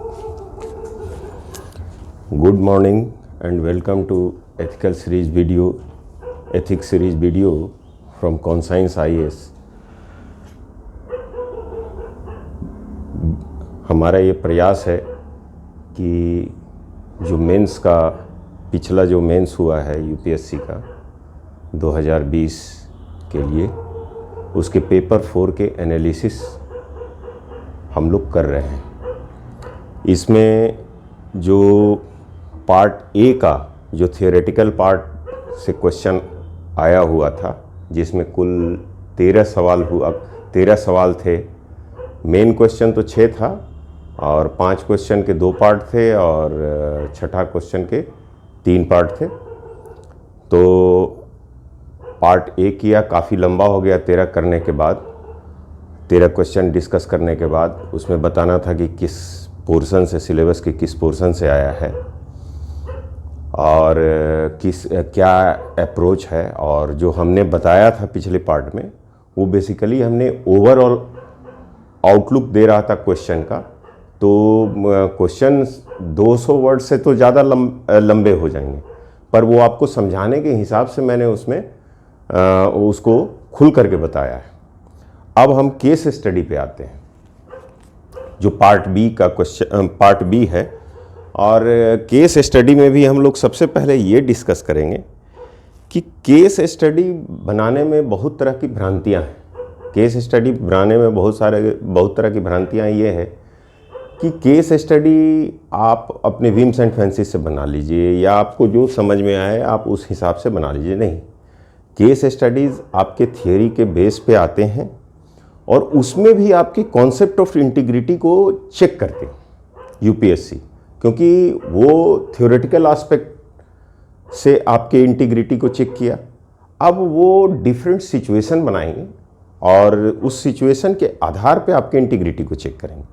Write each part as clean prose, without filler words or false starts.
Good morning and welcome to ethics series video from Conscience IAS। हमारा ये प्रयास है कि जो मेंस का पिछला जो मेंस हुआ है यूपीएससी का 2020 के लिए, उसके पेपर 4 के एनालिसिस हम लोग कर रहे हैं। इसमें जो पार्ट ए का जो थियोरेटिकल पार्ट से क्वेश्चन आया हुआ था, जिसमें कुल 13 सवाल थे। मेन क्वेश्चन तो 6 था और 5 क्वेश्चन के 2 पार्ट थे और छठा क्वेश्चन के 3 पार्ट थे। तो पार्ट ए किया, काफ़ी लंबा हो गया 13 करने के बाद, 13 क्वेश्चन डिस्कस करने के बाद उसमें बताना था कि किस पोर्शन से, सिलेबस के किस पोर्शन से आया है और क्या अप्रोच है। और जो हमने बताया था पिछले पार्ट में, वो बेसिकली हमने ओवरऑल आउटलुक दे रहा था क्वेश्चन का। तो क्वेश्चन 200 वर्ड से तो ज़्यादा लंबे हो जाएंगे, पर वो आपको समझाने के हिसाब से मैंने उसमें उसको खुल करके बताया है। अब हम केस स्टडी पे आते हैं, जो पार्ट बी है। और केस स्टडी में भी हम लोग सबसे पहले ये डिस्कस करेंगे कि केस स्टडी बनाने में बहुत तरह की भ्रांतियाँ हैं। केस स्टडी बनाने में बहुत तरह की भ्रांतियाँ ये है कि केस स्टडी आप अपने विम्स एंड फैंसीज से बना लीजिए या आपको जो समझ में आए आप उस हिसाब से बना लीजिए। नहीं, केस स्टडीज़ आपके थियोरी के बेस पे आते हैं और उसमें भी आपके कॉन्सेप्ट ऑफ इंटीग्रिटी को चेक करते हैं यूपीएससी, क्योंकि वो थ्योरेटिकल एस्पेक्ट से आपके इंटीग्रिटी को चेक किया। अब वो डिफरेंट सिचुएशन बनाएंगे और उस सिचुएशन के आधार पे आपके इंटीग्रिटी को चेक करेंगे।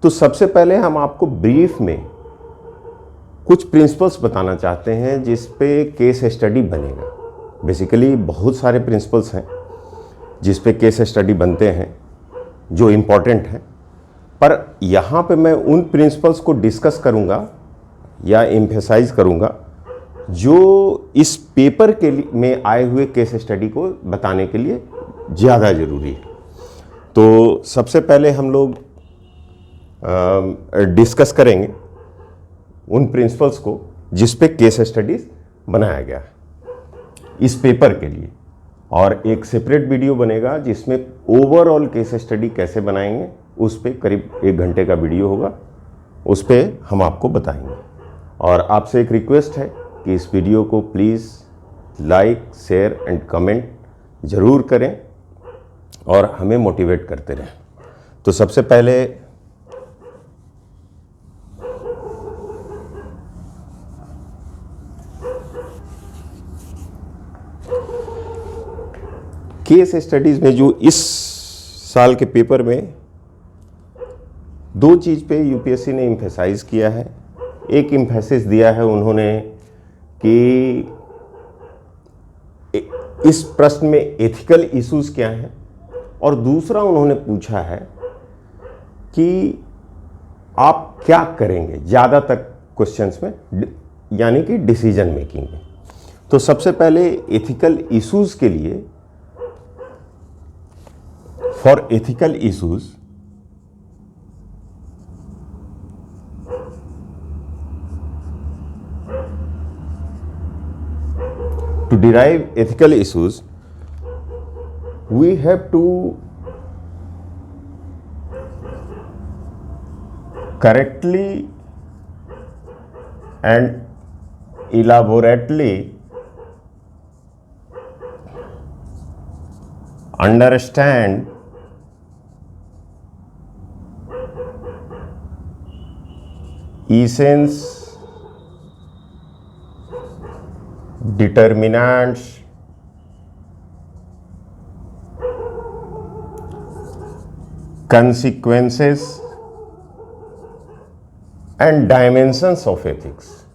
तो सबसे पहले हम आपको ब्रीफ में कुछ प्रिंसिपल्स बताना चाहते हैं जिस पे केस स्टडी बनेगा। बेसिकली बहुत सारे प्रिंसिपल्स हैं जिस पे केस स्टडी बनते हैं जो इम्पॉर्टेंट हैं, पर यहाँ पे मैं उन प्रिंसिपल्स को डिस्कस करूँगा या एम्फेसाइज करूँगा जो इस पेपर के लिए में आए हुए केस स्टडी को बताने के लिए ज़्यादा ज़रूरी है। तो सबसे पहले हम लोग डिस्कस करेंगे उन प्रिंसिपल्स को जिस पे केस स्टडीज़ बनाया गया है इस पेपर के लिए, और एक सेपरेट वीडियो बनेगा जिसमें ओवरऑल केस स्टडी कैसे बनाएंगे, उस पे करीब 1 घंटे का वीडियो होगा, उस पे हम आपको बताएंगे। और आपसे एक रिक्वेस्ट है कि इस वीडियो को please like, share and comment ज़रूर करें और हमें मोटिवेट करते रहें। तो सबसे पहले केस स्टडीज़ में जो इस साल के पेपर में 2 चीज़ पे यूपीएससी ने एम्फेसाइज किया है। एक एम्फेसिस दिया है उन्होंने कि इस प्रश्न में एथिकल इश्यूज क्या हैं, और दूसरा उन्होंने पूछा है कि आप क्या करेंगे ज़्यादातर क्वेश्चंस में, यानी कि डिसीजन मेकिंग में। तो सबसे पहले एथिकल इश्यूज के लिए, for ethical issues to derive ethical issues, we have to correctly and elaborately understand essence, determinants, consequences and dimensions of ethics.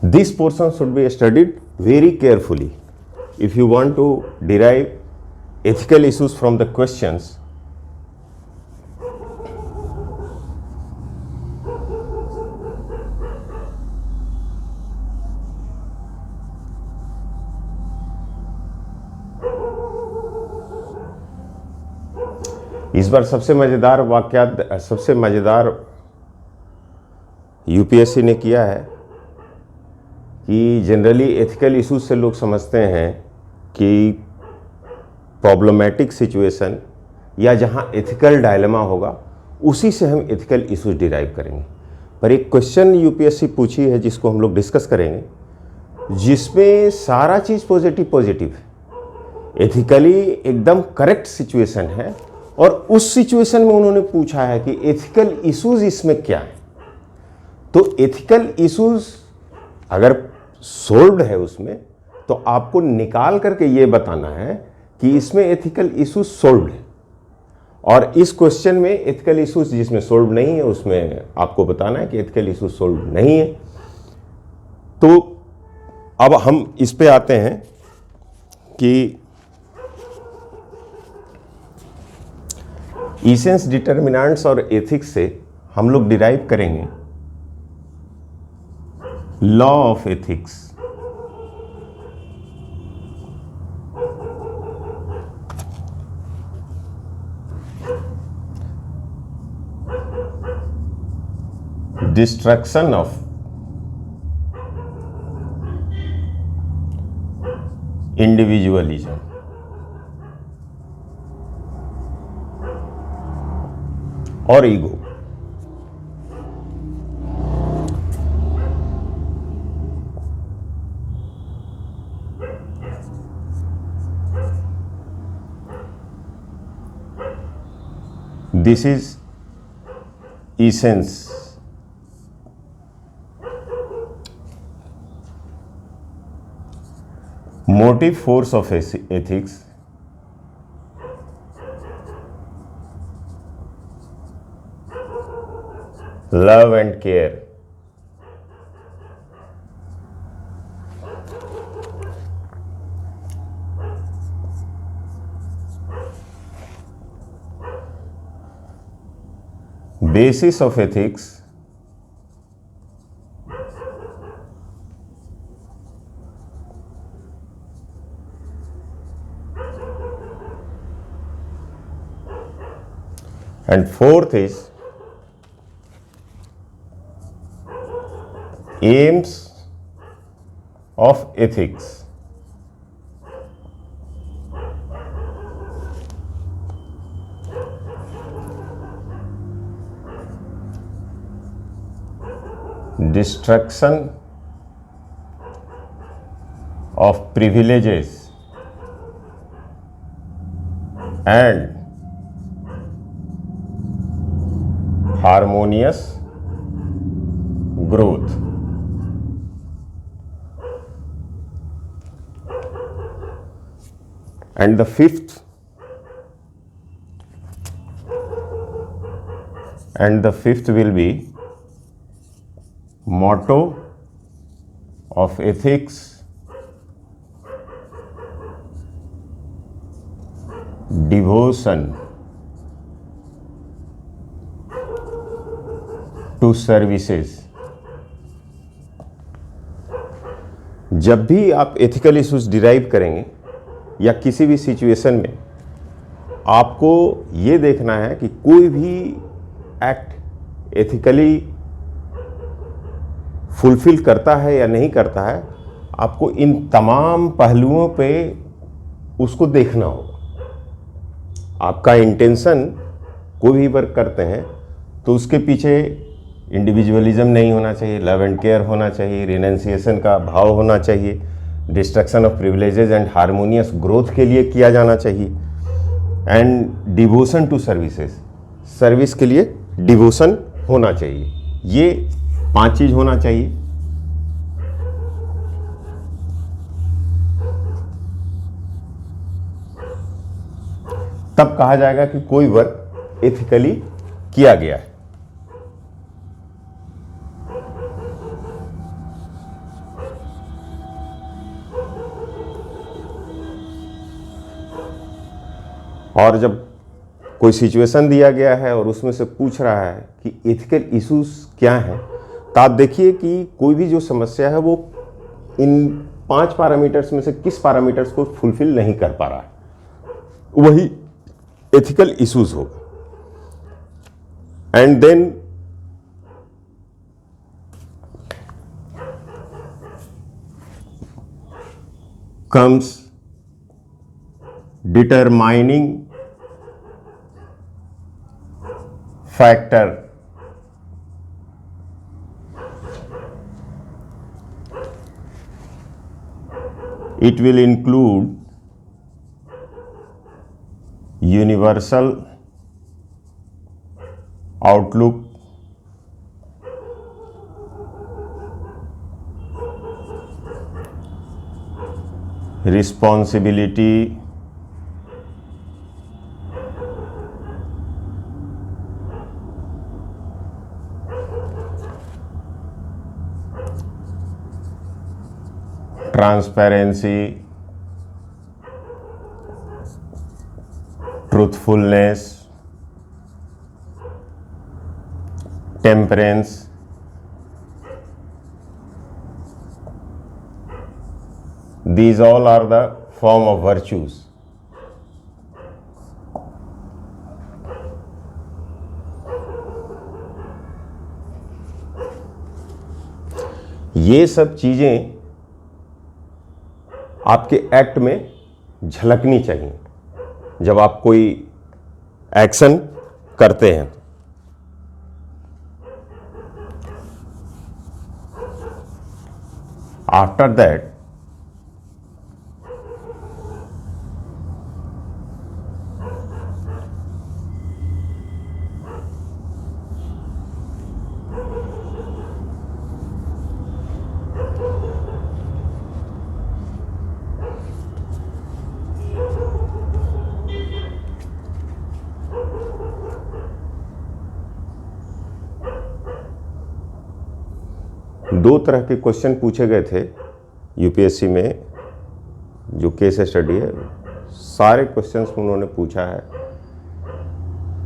This portion should be studied very carefully if you want to derive ethical issues from the questions, इस बार सबसे मज़ेदार UPSC ने किया है कि generally ethical issues से लोग समझते हैं कि प्रॉब्लमेटिक सिचुएशन या जहां एथिकल डायलेमा होगा उसी से हम एथिकल इश्यूज डिराइव करेंगे। पर एक क्वेश्चन यूपीएससी पूछी है जिसको हम लोग डिस्कस करेंगे, जिसमें सारा चीज़ पॉजिटिव है, एथिकली एकदम करेक्ट सिचुएशन है, और उस सिचुएशन में उन्होंने पूछा है कि एथिकल इश्यूज इसमें क्या है। तो एथिकल इश्यूज अगर सोल्व्ड है उसमें, तो आपको निकाल करके ये बताना है कि इसमें एथिकल इश्यूज सोल्व्ड है, और इस क्वेश्चन में एथिकल इश्यूज जिसमें सोल्व नहीं है उसमें आपको बताना है कि एथिकल इश्यूज सोल्व नहीं है। तो अब हम इस पे आते हैं कि इसेंस, डिटर्मिनेंट्स और एथिक्स से हम लोग डिराइव करेंगे law of ethics. Destruction of individualism. और ego. This is essence motive force of ethics, love and care, basis of ethics, and fourth is aims of ethics. Destruction of privileges and harmonious growth. And the fifth will be motto of ethics, devotion to services. जब भी आप ethical issues derive करेंगे या किसी भी situation में, आपको ये देखना है कि कोई भी एक्ट एथिकली फुलफिल करता है या नहीं करता है। आपको इन तमाम पहलुओं पे उसको देखना होगा। आपका इंटेंशन कोई भी वर्क करते हैं तो उसके पीछे इंडिविजुअलिज्म नहीं होना चाहिए, लव एंड केयर होना चाहिए, रिनंसिएशन का भाव होना चाहिए, destruction of privileges and harmonious growth के लिए किया जाना चाहिए, and devotion to services, service के लिए डिवोशन होना चाहिए। ये 5 चीज होना चाहिए। तब कहा जाएगा कि कोई वर्क एथिकली किया गया है। और जब कोई सिचुएशन दिया गया है और उसमें से पूछ रहा है कि एथिकल इश्यूज क्या हैं, तो आप देखिए कि कोई भी जो समस्या है वो इन 5 पैरामीटर्स में से किस पैरामीटर्स को फुलफिल नहीं कर पा रहा है, वही एथिकल इश्यूज होगा। And then comes determining factor. It will include universal outlook, responsibility, transparency, truthfulness, temperance, these all are the form of virtues. ये सब चीजें आपके एक्ट में झलकनी चाहिए जब आप कोई एक्शन करते हैं। आफ्टर दैट दो तरह के क्वेश्चन पूछे गए थे यूपीएससी में, जो केस स्टडी है, सारे क्वेश्चंस उन्होंने पूछा है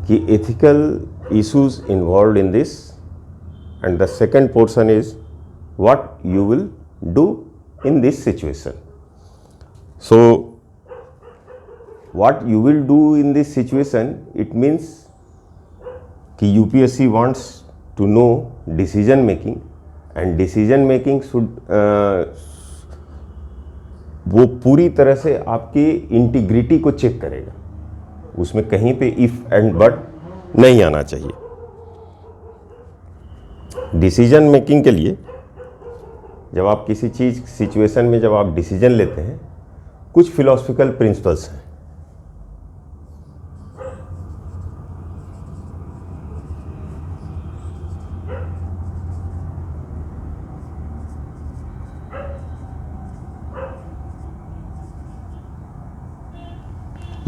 कि ethical issues involved in this, and the second portion is what you will do in this situation. So what you will do in this situation, it means कि UPSC wants to know decision making, and decision making should वो पूरी तरह से आपकी integrity को check करेगा, उसमें कहीं पे इफ एंड बट नहीं आना चाहिए। डिसीजन मेकिंग के लिए जब आप किसी चीज सिचुएशन में जब आप डिसीजन लेते हैं, कुछ फिलोसफिकल प्रिंसिपल्स हैं।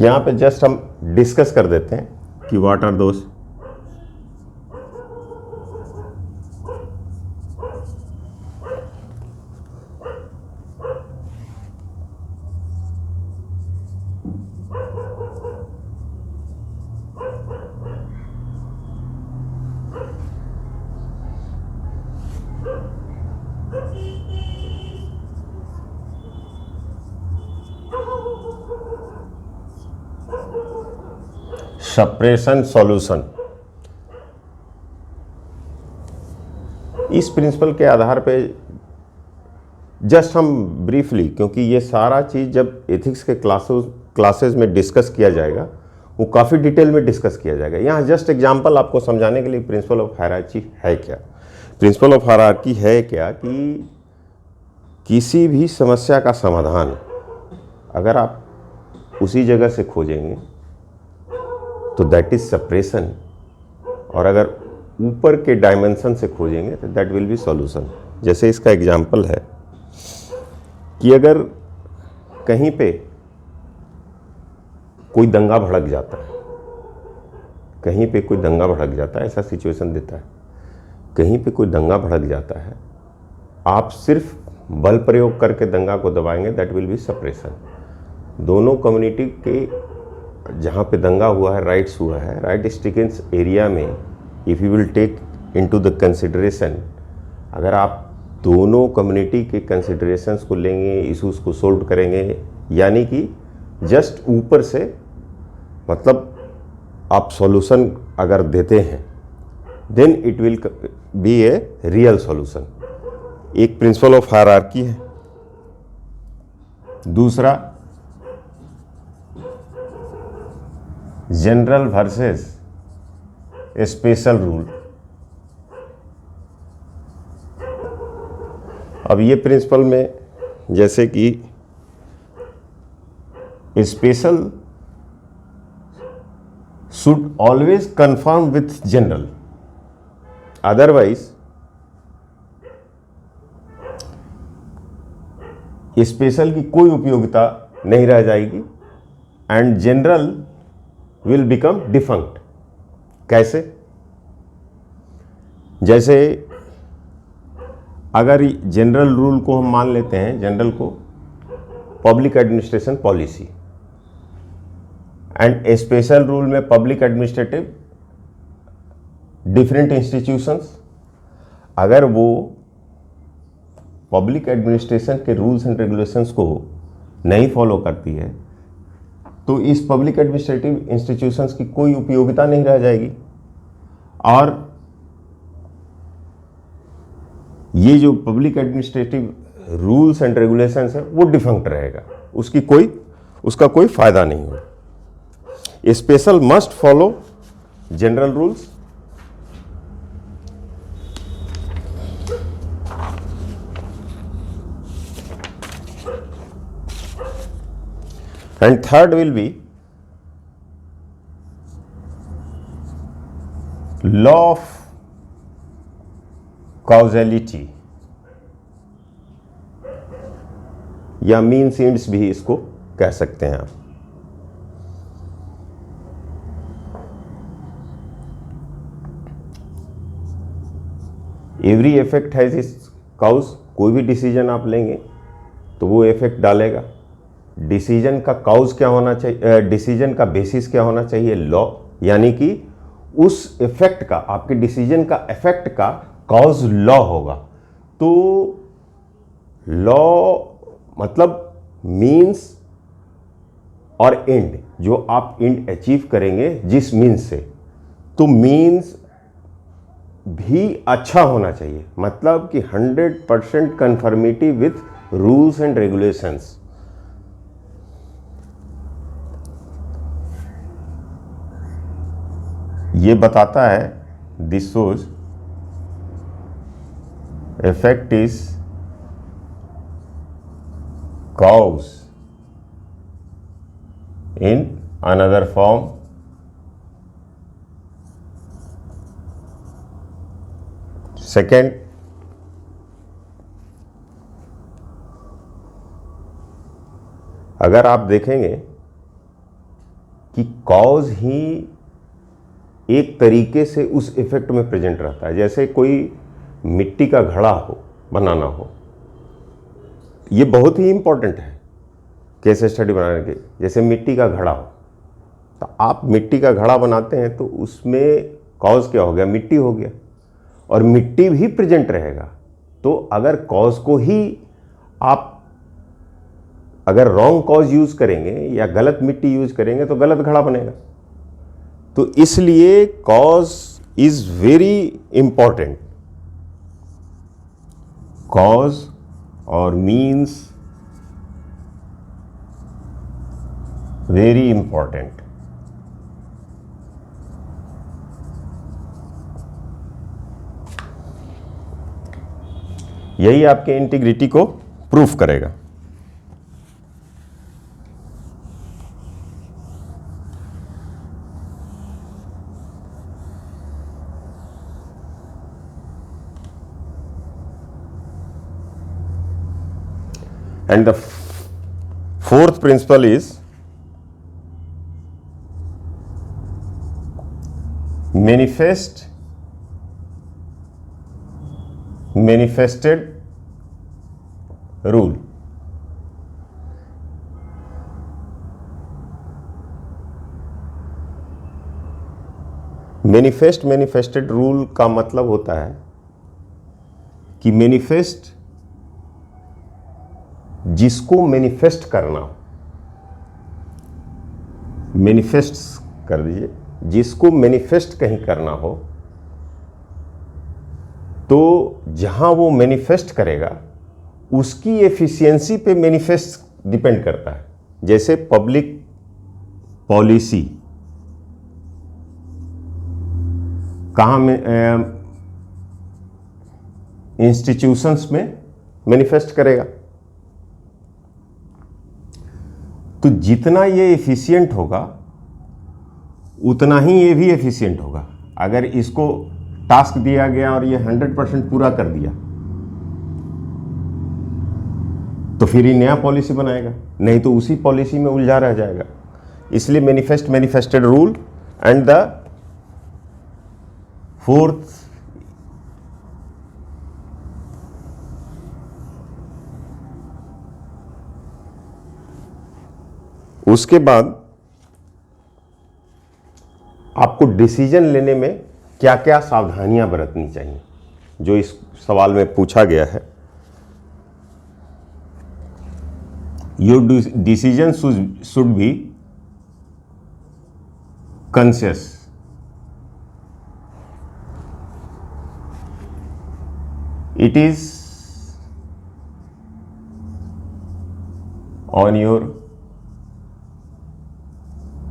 यहाँ पे जस्ट हम डिस्कस कर देते हैं कि what are those. Suppression solution, इस प्रिंसिपल के आधार पे जस्ट हम ब्रीफली, क्योंकि ये सारा चीज़ जब एथिक्स के क्लासेस में डिस्कस किया जाएगा वो काफ़ी डिटेल में डिस्कस किया जाएगा। यहाँ जस्ट एग्जांपल आपको समझाने के लिए प्रिंसिपल ऑफ हायरार्की है क्या। प्रिंसिपल ऑफ हायरार्की है क्या कि किसी भी समस्या का समाधान अगर आप उसी जगह से खोजेंगे तो दैट इज सप्रेशन, और अगर ऊपर के डायमेंशन से खोजेंगे तो दैट विल बी सॉल्यूशन। जैसे इसका एग्जांपल है कि अगर कहीं पे कोई दंगा भड़क जाता है, कहीं पे कोई दंगा भड़क जाता है, ऐसा सिचुएशन देता है, कहीं पे कोई दंगा भड़क जाता है, आप सिर्फ बल प्रयोग करके दंगा को दबाएंगे, दैट विल बी सप्रेशन। दोनों कम्युनिटी के जहाँ पे दंगा हुआ है, राइट्स हुआ है, राइट स्टिकेंस एरिया में if you will take into the consideration, अगर आप दोनों कम्युनिटी के कंसिडरेशंस को लेंगे, इश्यूज़ को सोल्व करेंगे, यानी कि जस्ट ऊपर से मतलब आप सॉल्यूशन अगर देते हैं, then it will be a real solution. एक प्रिंसिपल ऑफ हायरार्की है। दूसरा जनरल वर्सेस स्पेशल रूल। अब ये प्रिंसिपल में जैसे कि special should always confirm with general, otherwise special की कोई उपयोगिता नहीं रह जाएगी and general will become defunct. कैसे? जैसे अगर जनरल रूल को हम मान लेते हैं, जनरल को public administration policy, and special rule में पब्लिक एडमिनिस्ट्रेटिव डिफरेंट इंस्टीट्यूशंस, अगर वो पब्लिक एडमिनिस्ट्रेशन के रूल्स एंड रेगुलेशंस को नहीं फॉलो करती है तो इस पब्लिक एडमिनिस्ट्रेटिव इंस्टीट्यूशंस की कोई उपयोगिता नहीं रह जाएगी और ये जो public administrative rules and regulations है वो डिफंक्ट रहेगा, उसका कोई फायदा नहीं होगा। Special must follow general rules and third will be law of causality या मीन्स एंड्स भी इसको कह सकते हैं आप। Every effect has is cause. कोई भी डिसीजन आप लेंगे तो वो इफेक्ट डालेगा। डिसीजन का काउज क्या होना चाहिए, डिसीजन का बेसिस क्या होना चाहिए? लॉ, यानी कि उस इफेक्ट का, आपके डिसीजन का इफेक्ट का काउज लॉ होगा। तो लॉ मतलब मीन्स और एंड, जो आप एंड अचीव करेंगे जिस मीन्स से, तो मीन्स भी अच्छा होना चाहिए, मतलब कि 100% conformity with rules and regulations. ये बताता है this shows effect is cause in another form second अगर आप देखेंगे कि कॉज ही एक तरीके से उस इफेक्ट में प्रेजेंट रहता है, जैसे कोई मिट्टी का घड़ा हो, बनाना हो, ये बहुत ही इंपॉर्टेंट है केस स्टडी बनाने के। जैसे मिट्टी का घड़ा हो, तो आप मिट्टी का घड़ा बनाते हैं तो उसमें कॉज क्या हो गया? मिट्टी हो गया, और मिट्टी भी प्रेजेंट रहेगा। तो अगर कॉज को ही आप अगर रॉन्ग कॉज यूज करेंगे या गलत मिट्टी यूज करेंगे तो गलत घड़ा बनेगा। तो इसलिए cause is very important. Cause और मीन्स वेरी इंपॉर्टेंट। यही आपके इंटीग्रिटी को प्रूफ करेगा। And the fourth principle is manifested rule। Manifested rule का मतलब होता है कि मैनिफेस्ट जिसको मैनिफेस्ट करना हो, मैनिफेस्ट कर दीजिए, जिसको मैनिफेस्ट कहीं करना हो तो जहां वो मैनिफेस्ट करेगा उसकी एफिशिएंसी पे मैनिफेस्ट डिपेंड करता है। जैसे पब्लिक पॉलिसी कहाँ में, इंस्टीट्यूशंस में मैनिफेस्ट करेगा। तो जितना ये एफिशिएंट होगा उतना ही ये भी एफिशिएंट होगा। अगर इसको टास्क दिया गया और ये 100% पूरा कर दिया तो फिर ये नया पॉलिसी बनाएगा, नहीं तो उसी पॉलिसी में उलझा रह जाएगा। इसलिए manifested rule. And the fourth उसके बाद आपको डिसीजन लेने में क्या क्या सावधानियां बरतनी चाहिए, जो इस सवाल में पूछा गया है। Your decision should be conscious, it is on your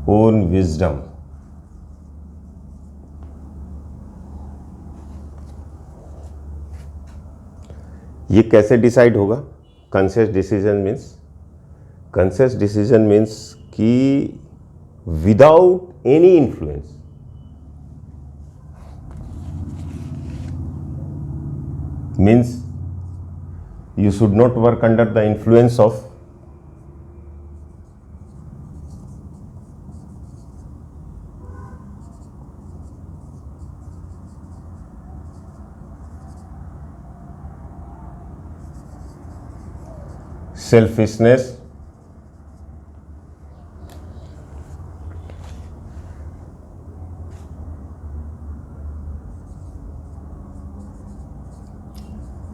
own wisdom. ये कैसे डिसाइड होगा? कॉन्शियस डिसीजन मीन्स कि without any influence, means you should not work under the influence of selfishness,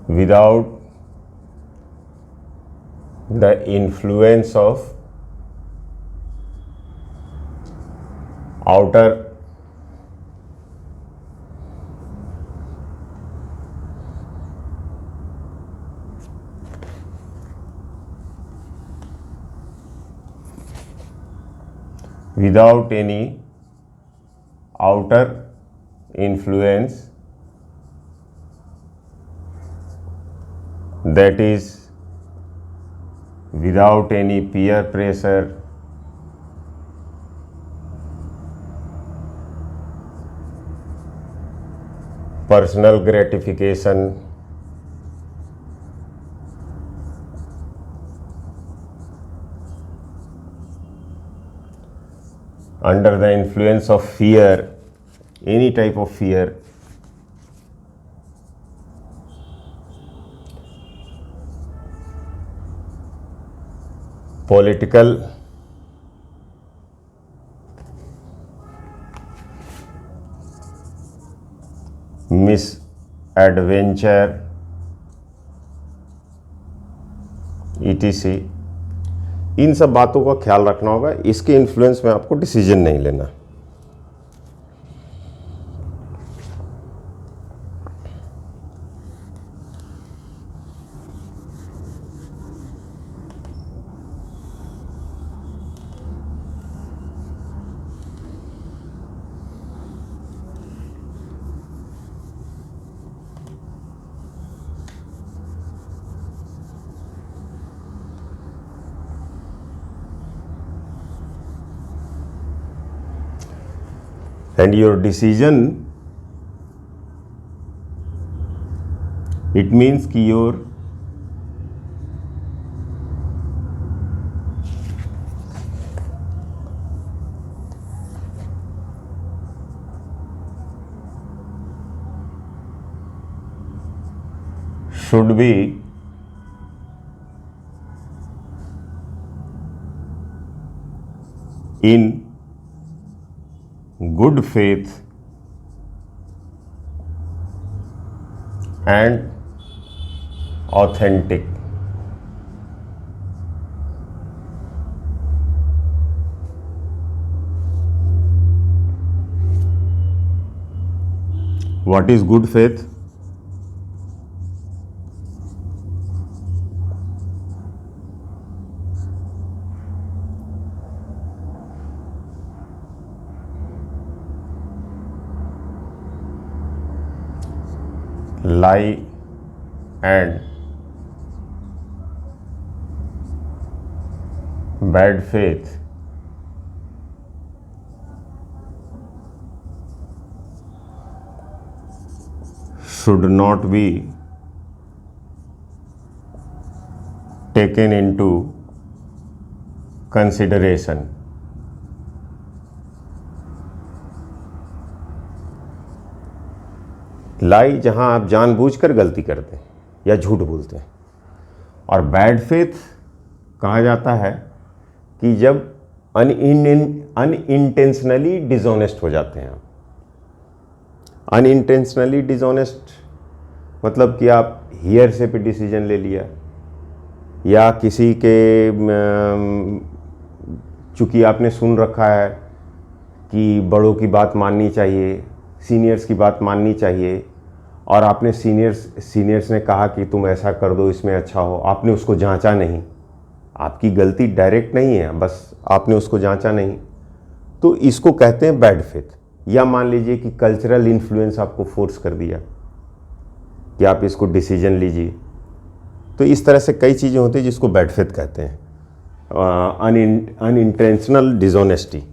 without the influence of outer without any outer influence, that is without any peer pressure, personal gratification, under the influence of fear, any type of fear, political misadventure, etc. इन सब बातों का ख्याल रखना होगा। इसके influence में आपको decision नहीं लेना। And your decision, it means कि your should be in good faith and authentic. What is good faith? Lie and bad faith should not be taken into consideration. लाई जहां आप जानबूझकर गलती करते हैं या झूठ बोलते हैं, और बैड फेथ कहा जाता है कि जब अनइंटेंशनली डिसऑनेस्ट हो जाते हैं आप। अनइंटेंशनली डिसऑनेस्ट मतलब कि आप हियर से पे डिसीजन ले लिया, या किसी के चूँकि आपने सुन रखा है कि बड़ों की बात माननी चाहिए, सीनियर्स की बात माननी चाहिए, और आपने सीनियर्स ने कहा कि तुम ऐसा कर दो, इसमें अच्छा हो, आपने उसको जांचा नहीं। आपकी गलती डायरेक्ट नहीं है, बस आपने उसको जांचा नहीं, तो इसको कहते हैं बैड फेथ। या मान लीजिए कि कल्चरल इन्फ्लुएंस आपको फोर्स कर दिया कि आप इसको डिसीजन लीजिए। तो इस तरह से कई चीज़ें होती हैं जिसको बैड फेथ कहते हैं, unintentional dishonesty.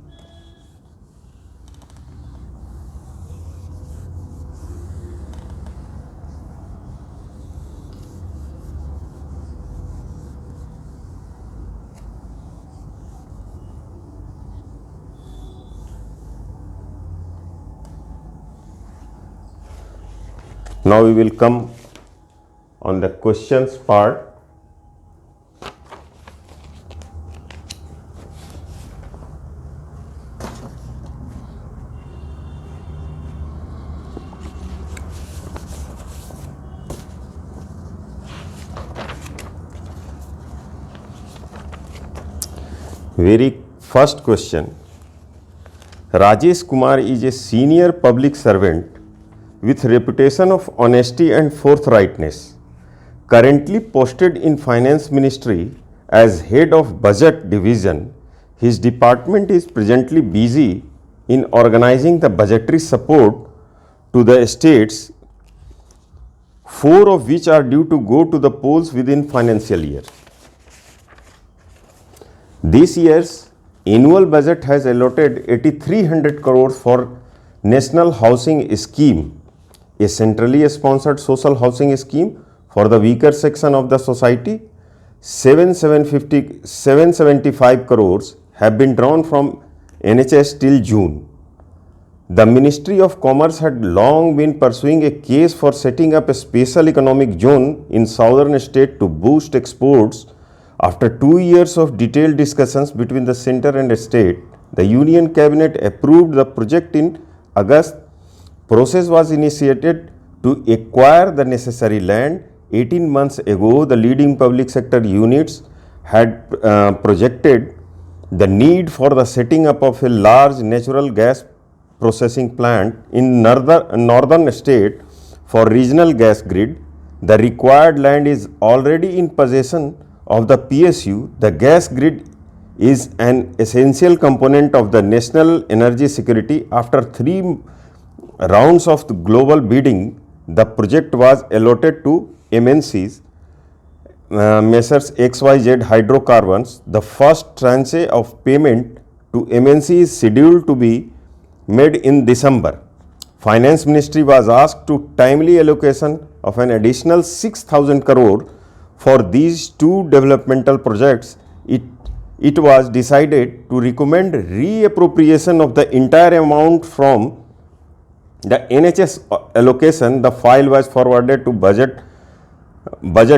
Now we will come on the questions part. Very first question. Rajesh Kumar is a senior public servant with reputation of honesty and forthrightness, currently posted in Finance Ministry as head of Budget Division. His department is presently busy in organizing the budgetary support to the states, 4 of which are due to go to the polls within financial year. This year's annual budget has allotted 8,300 crores for National Housing Scheme, a centrally sponsored social housing scheme for the weaker section of the society. 775 crores have been drawn from NHS till June. The Ministry of Commerce had long been pursuing a case for setting up a special economic zone in southern state to boost exports. After 2 years of detailed discussions between the center and state, the Union Cabinet approved the project in August. Process was initiated to acquire the necessary land. 18 months ago, the leading public sector units had projected the need for the setting up of a large natural gas processing plant in northern state for regional gas grid. The required land is already in possession of the PSU. The gas grid is an essential component of the national energy security. After 3 rounds of the global bidding, the project was allotted to MNCs, Messrs XYZ Hydrocarbons. The first tranche of payment to MNC is scheduled to be made in December. Finance Ministry was asked to timely allocation of an additional 6,000 crore for these 2 developmental projects. It was decided to recommend reappropriation of the entire amount from the NHS allocation. The file was forwarded to budget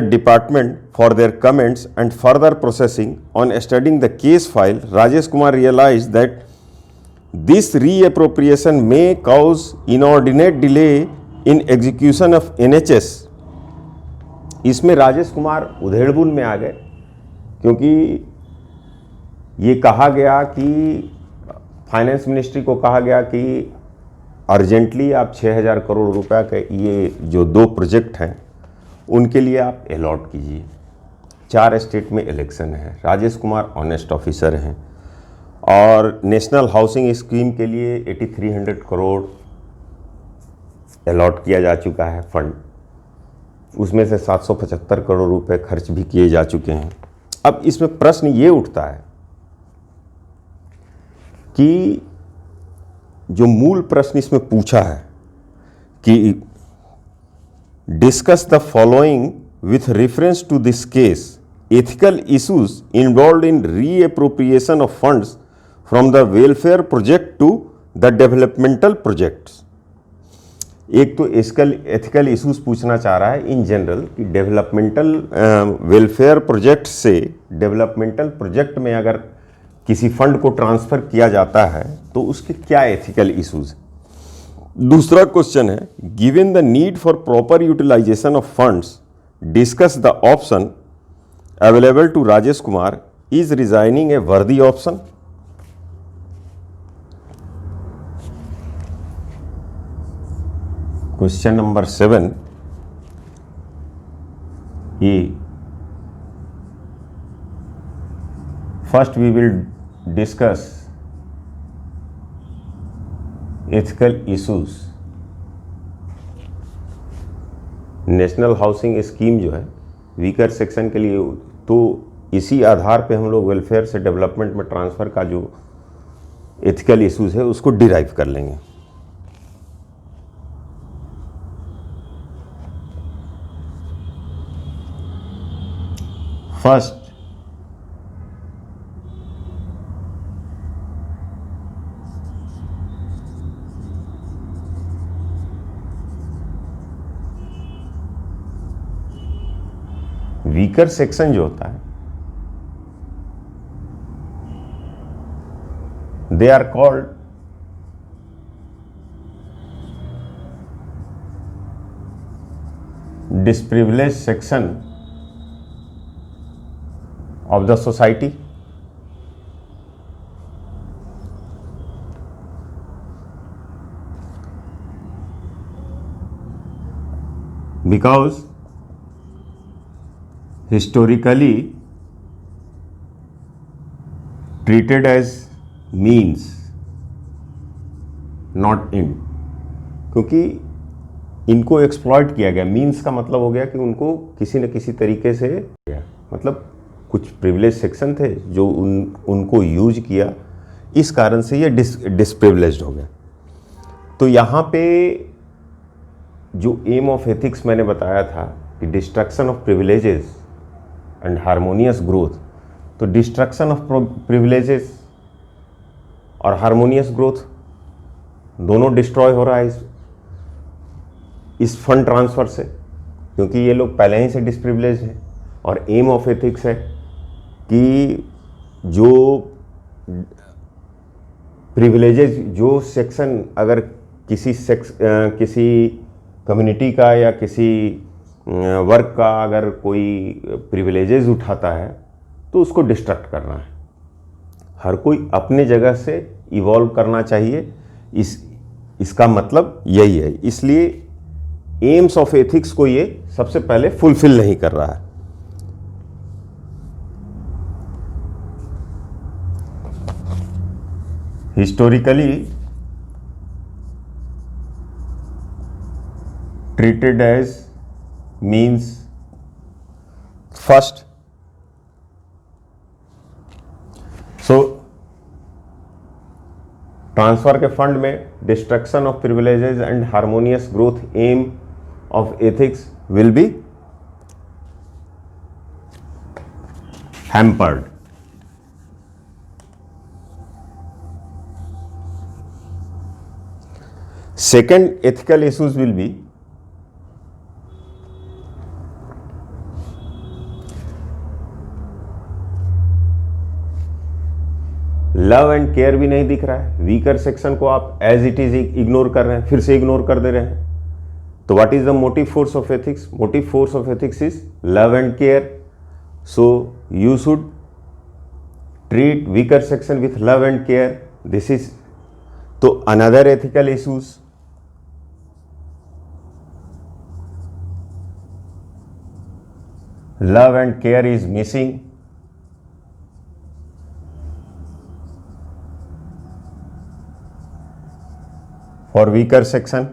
department for their comments and further processing. On studying the case file, Rajesh Kumar realized that this reappropriation may cause inordinate delay in execution of NHS इसमें राजेश कुमार उधेड़बुन में आ गए, क्योंकि ये कहा गया कि finance ministry को कहा गया कि अर्जेंटली आप 6,000 करोड़ रुपया के ये जो 2 प्रोजेक्ट हैं उनके लिए आप अलॉट कीजिए। 4 स्टेट में इलेक्शन है, राजेश कुमार ऑनेस्ट ऑफिसर हैं और नेशनल हाउसिंग स्कीम के लिए 8300 करोड़ अलॉट किया जा चुका है फंड, उसमें से 775 करोड़ रुपए खर्च भी किए जा चुके हैं। अब इसमें प्रश्न ये उठता है कि जो मूल प्रश्न इसमें पूछा है कि discuss the following with reference to this case ethical issues involve in reappropriation of funds from the welfare project to the developmental projects. एक तो एथिकल इश्यूज पूछना चाह रहा है इन जनरल कि डेवलपमेंटल वेलफेयर प्रोजेक्ट से डेवलपमेंटल प्रोजेक्ट में अगर किसी फंड को ट्रांसफर किया जाता है तो उसके क्या एथिकल इश्यूज। दूसरा क्वेश्चन है given the need for proper utilisation of funds discuss the option available to Rajesh Kumar, is resigning a worthy option. Question number 7 A, first we will discuss ethical issues. National housing scheme जो है weaker section के लिए, तो इसी आधार पे हम लोग welfare से डेवलपमेंट में ट्रांसफ़र का जो एथिकल इश्यूज है उसको डिराइव कर लेंगे। फर्स्ट, वीकर सेक्शन जो होता है they are called disprivilege section of the society, because historically treated as means not end, क्योंकि इनको एक्सप्लॉइट किया गया। मीन्स का मतलब हो गया कि उनको किसी न किसी तरीके से, मतलब कुछ प्रिविलेज सेक्शन थे जो उनको यूज किया, इस कारण से ये डिसप्रिविलेज्ड हो गया। तो यहाँ पे जो एम ऑफ एथिक्स मैंने बताया था कि destruction of privileges and harmonious growth, तो डिस्ट्रक्शन ऑफ प्रिविलेजेस और हार्मोनियस ग्रोथ दोनों डिस्ट्रॉय हो रहा है इस फंड ट्रांसफ़र से, क्योंकि ये लोग पहले ही से डिसप्रिविलेज हैं। और एम ऑफ एथिक्स है कि जो प्रिविलेजेस, जो सेक्शन अगर किसी कम्युनिटी का या किसी वर्ग का अगर कोई प्रिविलेजेस उठाता है तो उसको डिस्ट्रक्ट करना है। हर कोई अपने जगह से इवॉल्व करना चाहिए, इसका मतलब यही है। इसलिए एम्स ऑफ एथिक्स को ये सबसे पहले फुलफिल नहीं कर रहा है। historically treated as means, first, so transfer के फंड में destruction of privileges and harmonious growth aim of ethics will be hampered. Second ethical issues will be love and care भी नहीं दिख रहा है। वीकर सेक्शन को आप एज इट इज इग्नोर कर रहे हैं, फिर से इग्नोर कर दे रहे हैं। तो what is the motive force of ethics? Motive force of ethics is love and care. So you should treat weaker section with love and care. This is तो another ethical issues. Love and care is missing. For weaker section.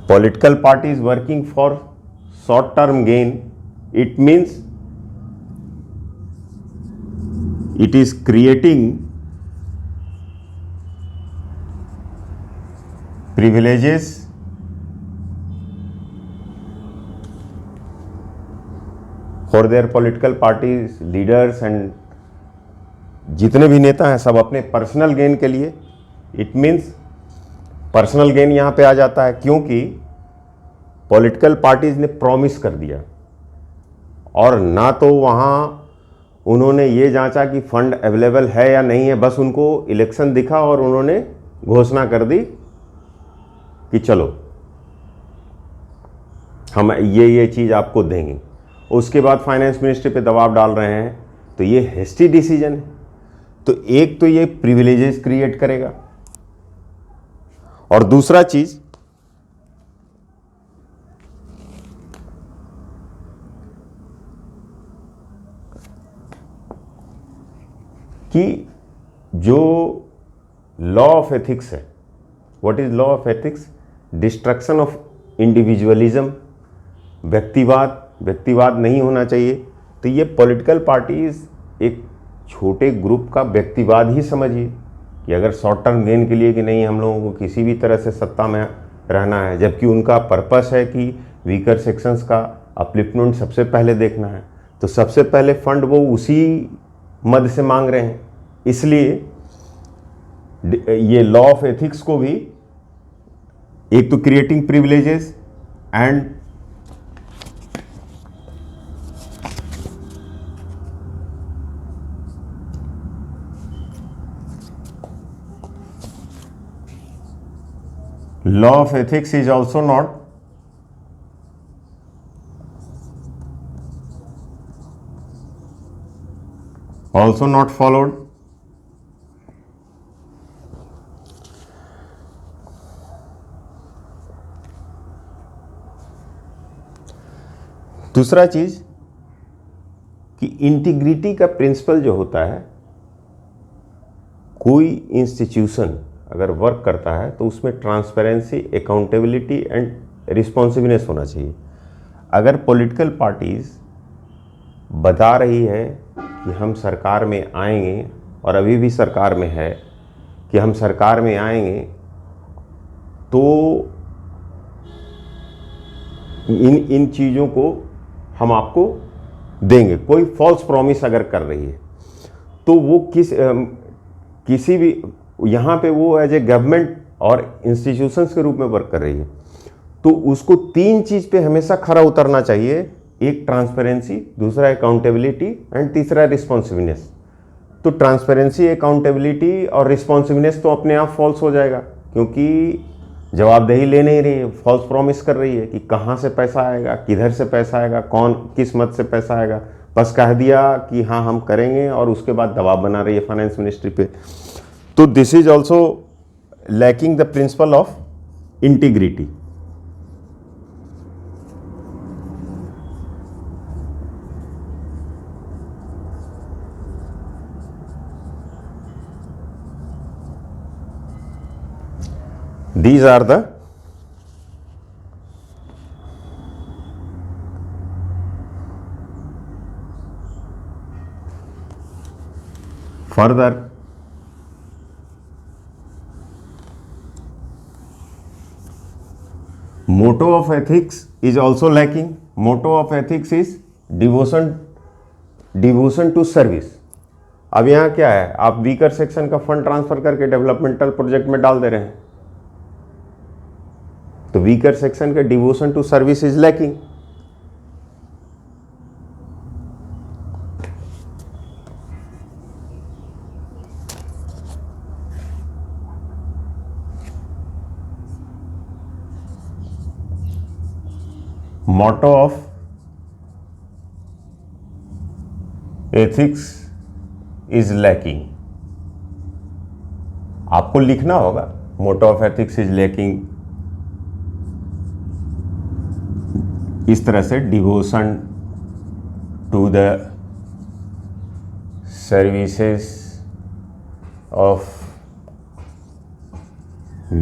Political party is working for short-term gain. It means it is creating privileges for their political parties, leaders and जितने भी नेता हैं सब अपने personal gain के लिए. It means personal gain यहाँ पे आ जाता है क्योंकि पॉलिटिकल पार्टीज ने प्रॉमिस कर दिया और ना तो वहाँ उन्होंने ये जांचा कि फंड अवेलेबल है या नहीं है, बस उनको इलेक्शन दिखा और उन्होंने घोषणा कर दी कि चलो हम ये चीज़ आपको देंगे. उसके बाद फाइनेंस मिनिस्ट्री पे दबाव डाल रहे हैं. तो ये हेस्टी डिसीजन है. तो एक तो ये प्रिविलेजेस क्रिएट करेगा और दूसरा चीज़ कि जो लॉ ऑफ एथिक्स है, what is law of ethics? Destruction of individualism. व्यक्तिवाद नहीं होना चाहिए. तो ये पॉलिटिकल पार्टीज एक छोटे ग्रुप का व्यक्तिवाद ही समझिए कि अगर शॉर्ट टर्म गेन के लिए कि नहीं हम लोगों को किसी भी तरह से सत्ता में रहना है, जबकि उनका पर्पस है कि वीकर सेक्शंस का अपलिफ्टमेंट सबसे पहले देखना है. तो सबसे पहले फंड वो उसी मद से मांग रहे हैं. इसलिए ये लॉ ऑफ एथिक्स को भी एक तो creating privileges and law of ethics is also not followed. दूसरा चीज कि इंटीग्रिटी का प्रिंसिपल जो होता है, कोई इंस्टीट्यूशन अगर वर्क करता है तो उसमें ट्रांसपेरेंसी, अकाउंटेबिलिटी एंड रिस्पॉन्सिबनेस होना चाहिए. अगर पॉलिटिकल पार्टीज बता रही है कि हम सरकार में आएंगे और अभी भी सरकार में है कि हम सरकार में आएंगे, तो इन चीज़ों को हम आपको देंगे, कोई फॉल्स प्रॉमिस अगर कर रही है तो वो किसी भी यहाँ पे वो एज ए गवर्नमेंट और इंस्टीट्यूशंस के रूप में वर्क कर रही है, तो उसको तीन चीज़ पे हमेशा खरा उतरना चाहिए. एक ट्रांसपेरेंसी, दूसरा अकाउंटेबिलिटी एंड तीसरा रिस्पॉन्सिवनेस. तो ट्रांसपेरेंसी, अकाउंटेबिलिटी और रिस्पॉन्सिवनेस तो अपने आप फॉल्स हो जाएगा क्योंकि जवाबदेही ले नहीं रही है, फॉल्स प्रॉमिस कर रही है कि कहाँ से पैसा आएगा, किधर से पैसा आएगा, कौन किस मत से पैसा आएगा. बस कह दिया कि हाँ हम करेंगे और उसके बाद दबाव बना रही है फाइनेंस मिनिस्ट्री पे. तो this is also lacking the principle of integrity. These are the further motto of ethics is also lacking. Motto of ethics is devotion to service. अब यहाँ क्या है, आप वीकर सेक्शन का फंड ट्रांसफर करके developmental project में डाल दे रहे हैं, तो वीकर सेक्शन के devotion to service is lacking. motto of ethics is lacking. आपको लिखना होगा motto of ethics is lacking इस तरह से, devotion to the services of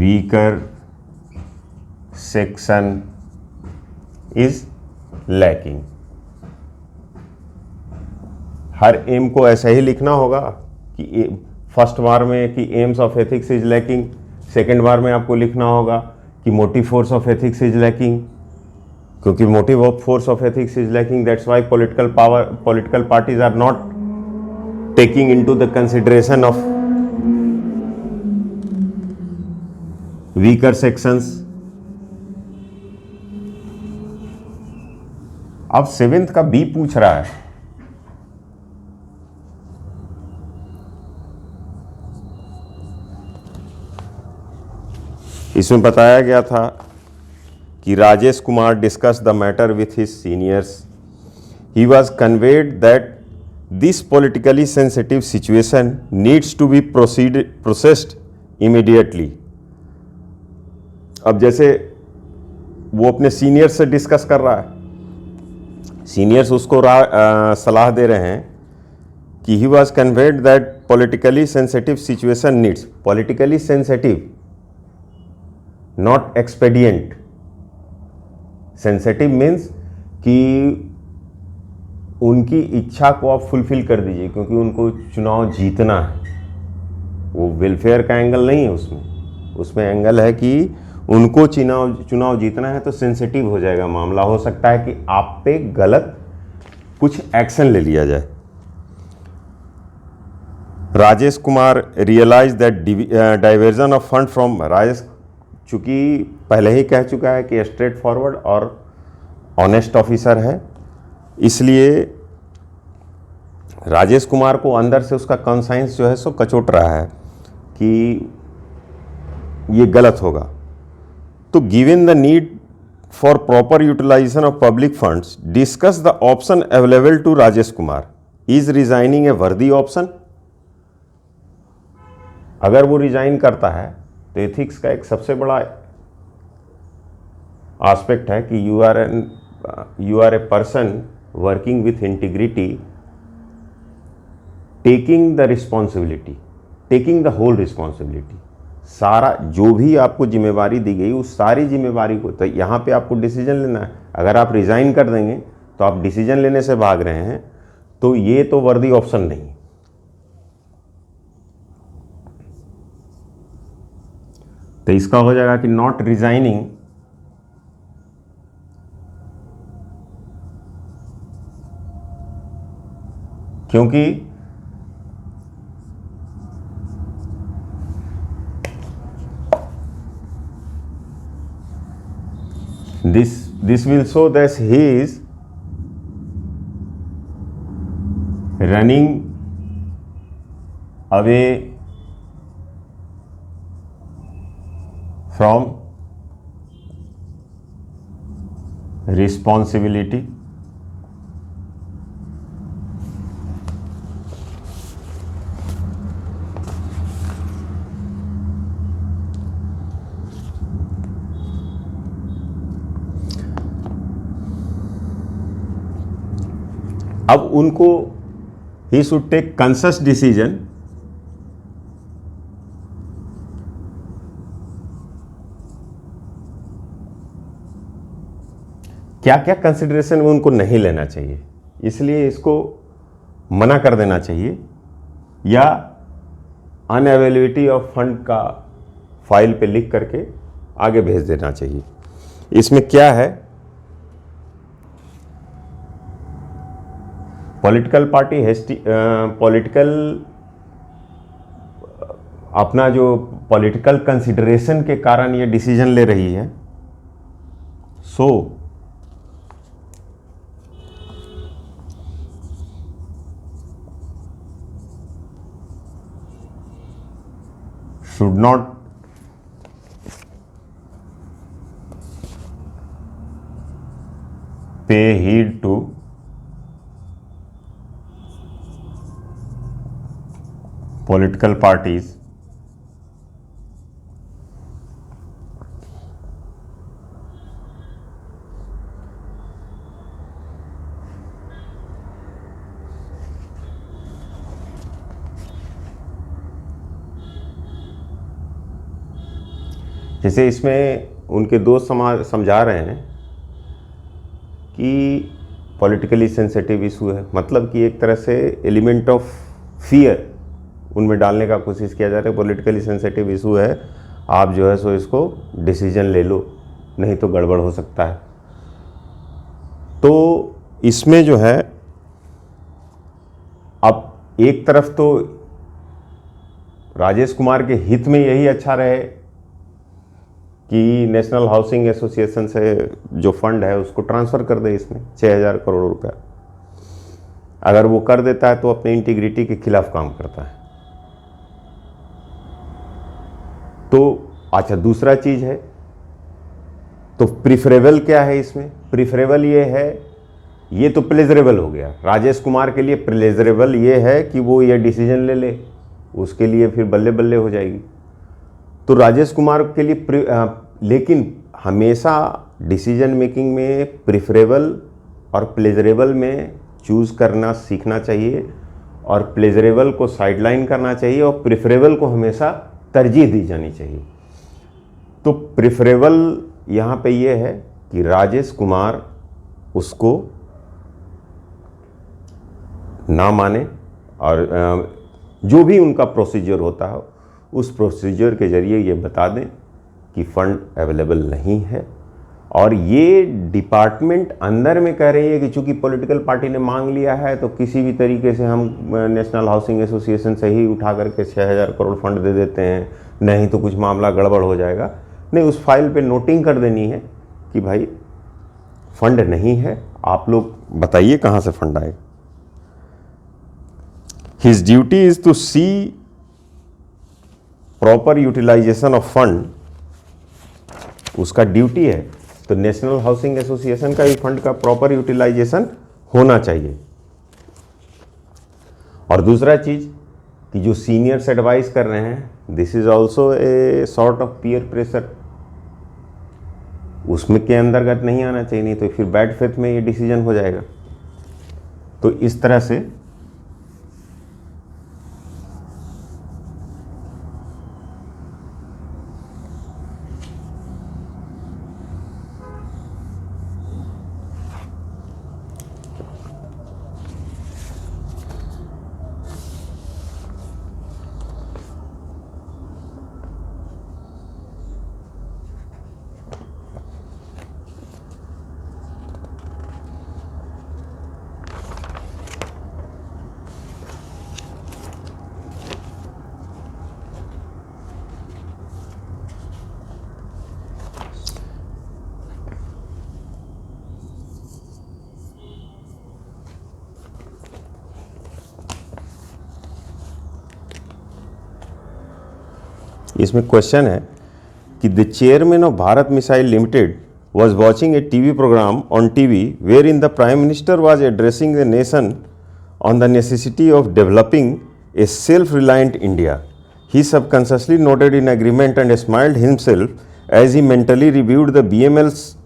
weaker section is lacking. हर एम को ऐसा ही लिखना होगा कि फर्स्ट बार में कि aims of ethics is lacking, second बार में आपको लिखना होगा कि motive force of ethics is lacking, क्योंकि motive of force of ethics is lacking, that's why political parties are not taking into the consideration of weaker sections. अब seventh का B पूछ रहा है, इसमें बताया गया था कि Rajesh Kumar discuss the matter with his seniors. He was conveyed that this politically sensitive situation needs to be processed immediately. अब जैसे वो अपने सीनियर्स से डिस्कस कर रहा है, सीनियर्स उसको सलाह दे रहे हैं कि he was conveyed that politically sensitive situation needs, politically sensitive not expedient. Sensitive means कि उनकी इच्छा को आप फुलफिल कर दीजिए, क्योंकि उनको चुनाव जीतना है. वो वेलफेयर का एंगल नहीं है उसमें एंगल है कि उनको चुनाव जीतना है, तो सेंसिटिव हो जाएगा मामला. हो सकता है कि आप पे गलत कुछ एक्शन ले लिया जाए. Rajesh Kumar realize that diversion of fund from, Rajesh चूंकि पहले ही कह चुका है कि स्ट्रेट फॉरवर्ड और ऑनेस्ट ऑफिसर है, इसलिए राजेश कुमार को अंदर से उसका कॉन्साइंस जो है सो कचोट रहा है कि ये गलत होगा. तो given the need for proper utilisation of public funds, discuss the option available to Rajesh Kumar. Is resigning a worthy option? अगर वो रिजाइन करता है तो एथिक्स का एक सबसे बड़ा एस्पेक्ट है कि you are a person working with integrity, taking the responsibility, taking the whole responsibility. सारा जो भी आपको जिम्मेवारी दी गई उस सारी जिम्मेवारी को, तो यहाँ पे आपको डिसीजन लेना है. अगर आप रिजाइन कर देंगे तो आप डिसीजन लेने से भाग रहे हैं, तो ये तो वर्दी ऑप्शन नहीं. तो इसका हो जाएगा कि नॉट रिजाइनिंग क्योंकि this will show that he is running away from responsibility. अब उनको ही शुड टेक कॉन्शियस डिसीजन क्या क्या कंसिडरेशन में उनको नहीं लेना चाहिए, इसलिए इसको मना कर देना चाहिए या अनअवेलेबिलिटी ऑफ फंड का फाइल पे लिख करके आगे भेज देना चाहिए. इसमें क्या है, पॉलिटिकल पार्टी अपना जो पॉलिटिकल कंसिडरेशन के कारण ये डिसीजन ले रही है, सो should not pay heed to political parties जैसे इसमें उनके दोस्त समझा रहे हैं कि पॉलिटिकली सेंसिटिव इशू है, मतलब कि एक तरह से एलिमेंट ऑफ फियर उनमें डालने का कोशिश किया जा रहा है। पॉलिटिकली सेंसिटिव इशू है, आप जो है सो इसको डिसीजन ले लो, नहीं तो गड़बड़ हो सकता है। तो इसमें जो है अब एक तरफ तो राजेश कुमार के हित में यही अच्छा रहे कि नेशनल हाउसिंग एसोसिएशन से जो फंड है उसको ट्रांसफ़र कर दे इसमें 6,000 करोड़ रुपया। अगर वो कर देता है तो अपनी इंटीग्रिटी के खिलाफ काम करता है। तो अच्छा, दूसरा चीज़ है तो प्रिफरेबल क्या है इसमें? प्रिफरेबल ये है, ये तो प्लेजरेबल हो गया। राजेश कुमार के लिए प्लेजरेबल ये है कि वो ये डिसीजन ले ले, उसके लिए फिर बल्ले बल्ले हो जाएगी। तो राजेश कुमार के लिए लेकिन हमेशा डिसीजन मेकिंग में प्रिफरेबल और प्लेजरेबल में चूज़ करना सीखना चाहिए, और प्लेजरेबल को साइडलाइन करना चाहिए और प्रिफरेबल को हमेशा तरजीह दी जानी चाहिए। तो प्रिफरेबल यहाँ पे ये है कि राजेश कुमार उसको ना माने और जो भी उनका प्रोसीजर होता है उस प्रोसीजर के ज़रिए ये बता दें कि फ़ंड अवेलेबल नहीं है। और ये डिपार्टमेंट अंदर में कह रही है कि चूंकि पॉलिटिकल पार्टी ने मांग लिया है तो किसी भी तरीके से हम नेशनल हाउसिंग एसोसिएशन से ही उठा करके 6,000 करोड़ फंड दे देते हैं, नहीं तो कुछ मामला गड़बड़ हो जाएगा। नहीं, उस फाइल पे नोटिंग कर देनी है कि भाई फंड नहीं है, आप लोग बताइए कहाँ से फंड आएगा। His duty is to see proper utilisation of fund, उसका ड्यूटी है। तो नेशनल हाउसिंग एसोसिएशन का भी फंड का प्रॉपर यूटिलाइजेशन होना चाहिए। और दूसरा चीज कि जो सीनियर्स एडवाइस कर रहे हैं, this is also a sort of peer pressure, उसमें के अंतर्गत नहीं आना चाहिए, नहीं तो फिर बैड फेथ में ये डिसीजन हो जाएगा। तो इस तरह से इसमें क्वेश्चन है कि the chairman of Bharat missile limited was watching a TV program on TV wherein the Prime Minister was addressing the nation on the necessity of developing a self-reliant India. He subconsciously nodded in agreement and smiled himself as he mentally reviewed the BML's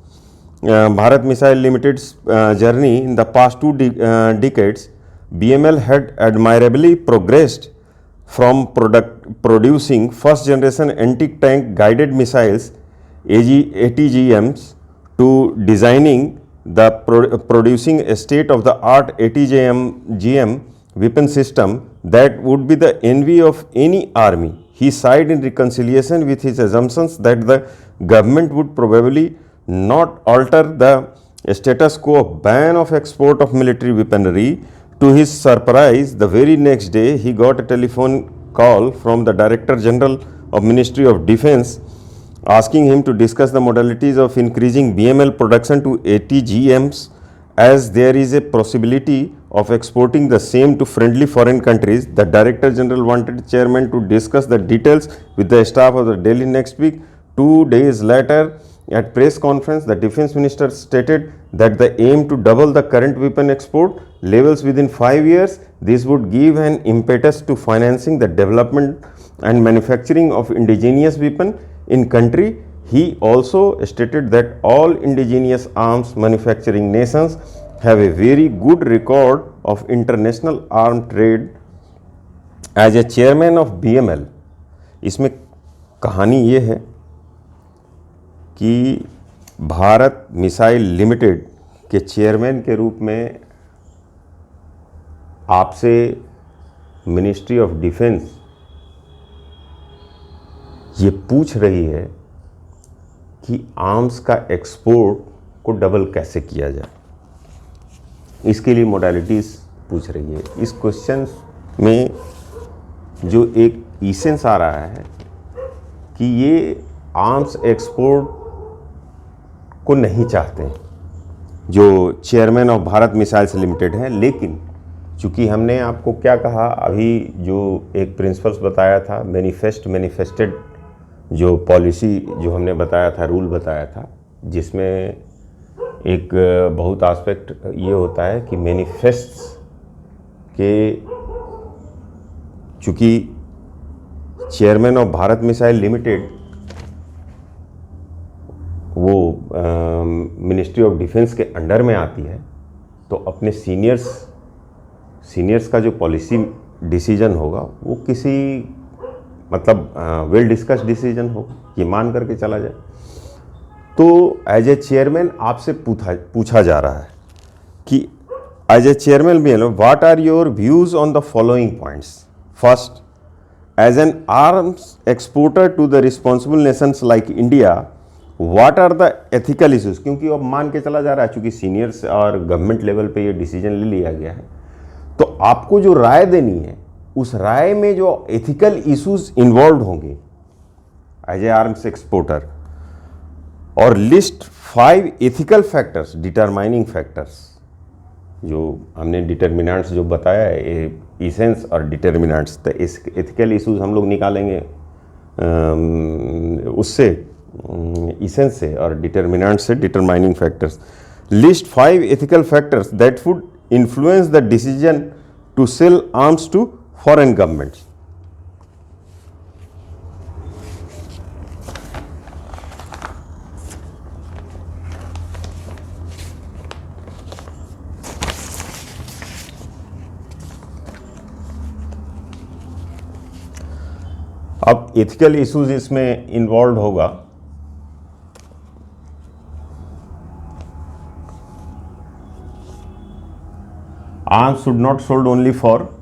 Bharat Missile Limited's journey in the past two decades. BML had admirably progressed from producing first-generation anti-tank guided missiles ATGMs to designing the producing a state-of-the-art ATGM weapon system that would be the envy of any army. He sighed in reconciliation with his assumptions that the government would probably not alter the status quo of ban of export of military weaponry. To his surprise, the very next day, he got a telephone call from the Director General of Ministry of Defence asking him to discuss the modalities of increasing BML production to ATGMs, as there is a possibility of exporting the same to friendly foreign countries. The Director General wanted the chairman to discuss the details with the staff of the Delhi next week. 2 days later, At press conference, the defense minister stated that the aim to double the current weapon export levels within 5 years. This would give an impetus to financing the development and manufacturing of indigenous weapon in country. He also stated that all indigenous arms manufacturing nations have a very good record of international arms trade. As a chairman of BML, इसमें कहानी ये है कि Bharat missile limited के chairman के रूप में आपसे मिनिस्ट्री ऑफ डिफेंस ये पूछ रही है कि आर्म्स का एक्सपोर्ट को डबल कैसे किया जाए, इसके लिए मोडालिटीज़ पूछ रही है। इस क्वेश्चन में जो एक इसेंस आ रहा है कि ये आर्म्स एक्सपोर्ट को नहीं चाहते हैं जो chairman of Bharat missiles limited है। लेकिन चूँकि हमने आपको क्या कहा, अभी जो एक प्रिंसिपल्स बताया था, मैनिफेस्टेड जो पॉलिसी जो हमने बताया था, रूल बताया था, जिसमें एक बहुत एस्पेक्ट ये होता है कि मैनिफेस्ट्स के, चूँकि chairman of Bharat missile limited वो मिनिस्ट्री ऑफ डिफेंस के अंडर में आती है, तो अपने सीनियर्स का जो पॉलिसी डिसीजन होगा वो किसी मतलब वेल डिस्कस डिसीजन होगा, ये मान करके चला जाए। तो एज ए चेयरमैन आपसे पूछा जा रहा है कि एज ए चेयरमैन भी what are your views on the following points. First, as an arms exporter to the responsible nations like India, what are the ethical issues. क्योंकि अब मान के चला जा रहा है, चूँकि सीनियर्स और गवर्नमेंट लेवल पे ये डिसीजन ले लिया गया है, तो आपको जो राय देनी है उस राय में जो एथिकल इशूज़ इन्वॉल्व होंगे एज ए आर्म्स एक्सपोर्टर, और list 5 ethical factors, determining factors, जो हमने डिटर्मिनेंट्स जो बताया है, इसेंस और डिटर्मिनेंट्स, तो इस एथिकल इशूज़ हम लोग निकालेंगे उससे, इसेंस से और डिटर्मिनेंट से, determining factors. List 5 ethical factors that would influence the decision to sell arms to foreign governments. अब एथिकल इश्यूज इसमें इन्वॉल्व होगा। Arms should not sold only for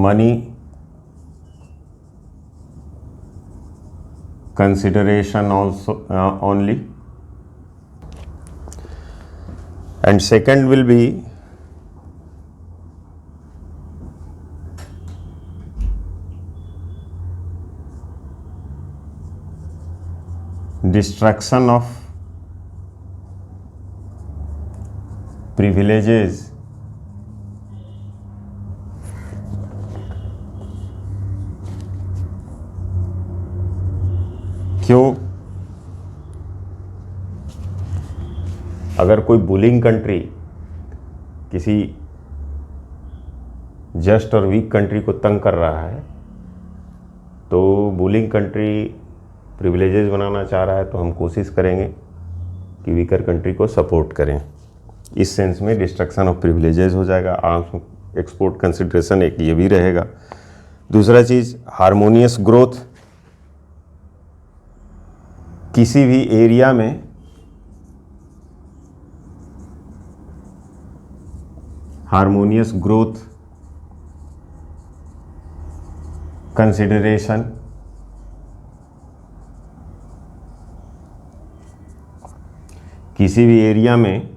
money consideration also only, and second will be destruction of privileges क्यों? अगर कोई bullying country किसी just और week country को तंग कर रहा है, तो बुलिंग कंट्री प्रिविलेजेस बनाना चाह रहा है, तो हम कोशिश करेंगे कि वीकर कंट्री को सपोर्ट करें। इस सेंस में डिस्ट्रक्शन ऑफ प्रिविलेजेस हो जाएगा। आर्म्स एक्सपोर्ट कंसिडरेशन एक ये भी रहेगा। दूसरा चीज़, हार्मोनियस ग्रोथ। किसी भी एरिया में हार्मोनियस ग्रोथ कंसिडरेशन, किसी भी एरिया में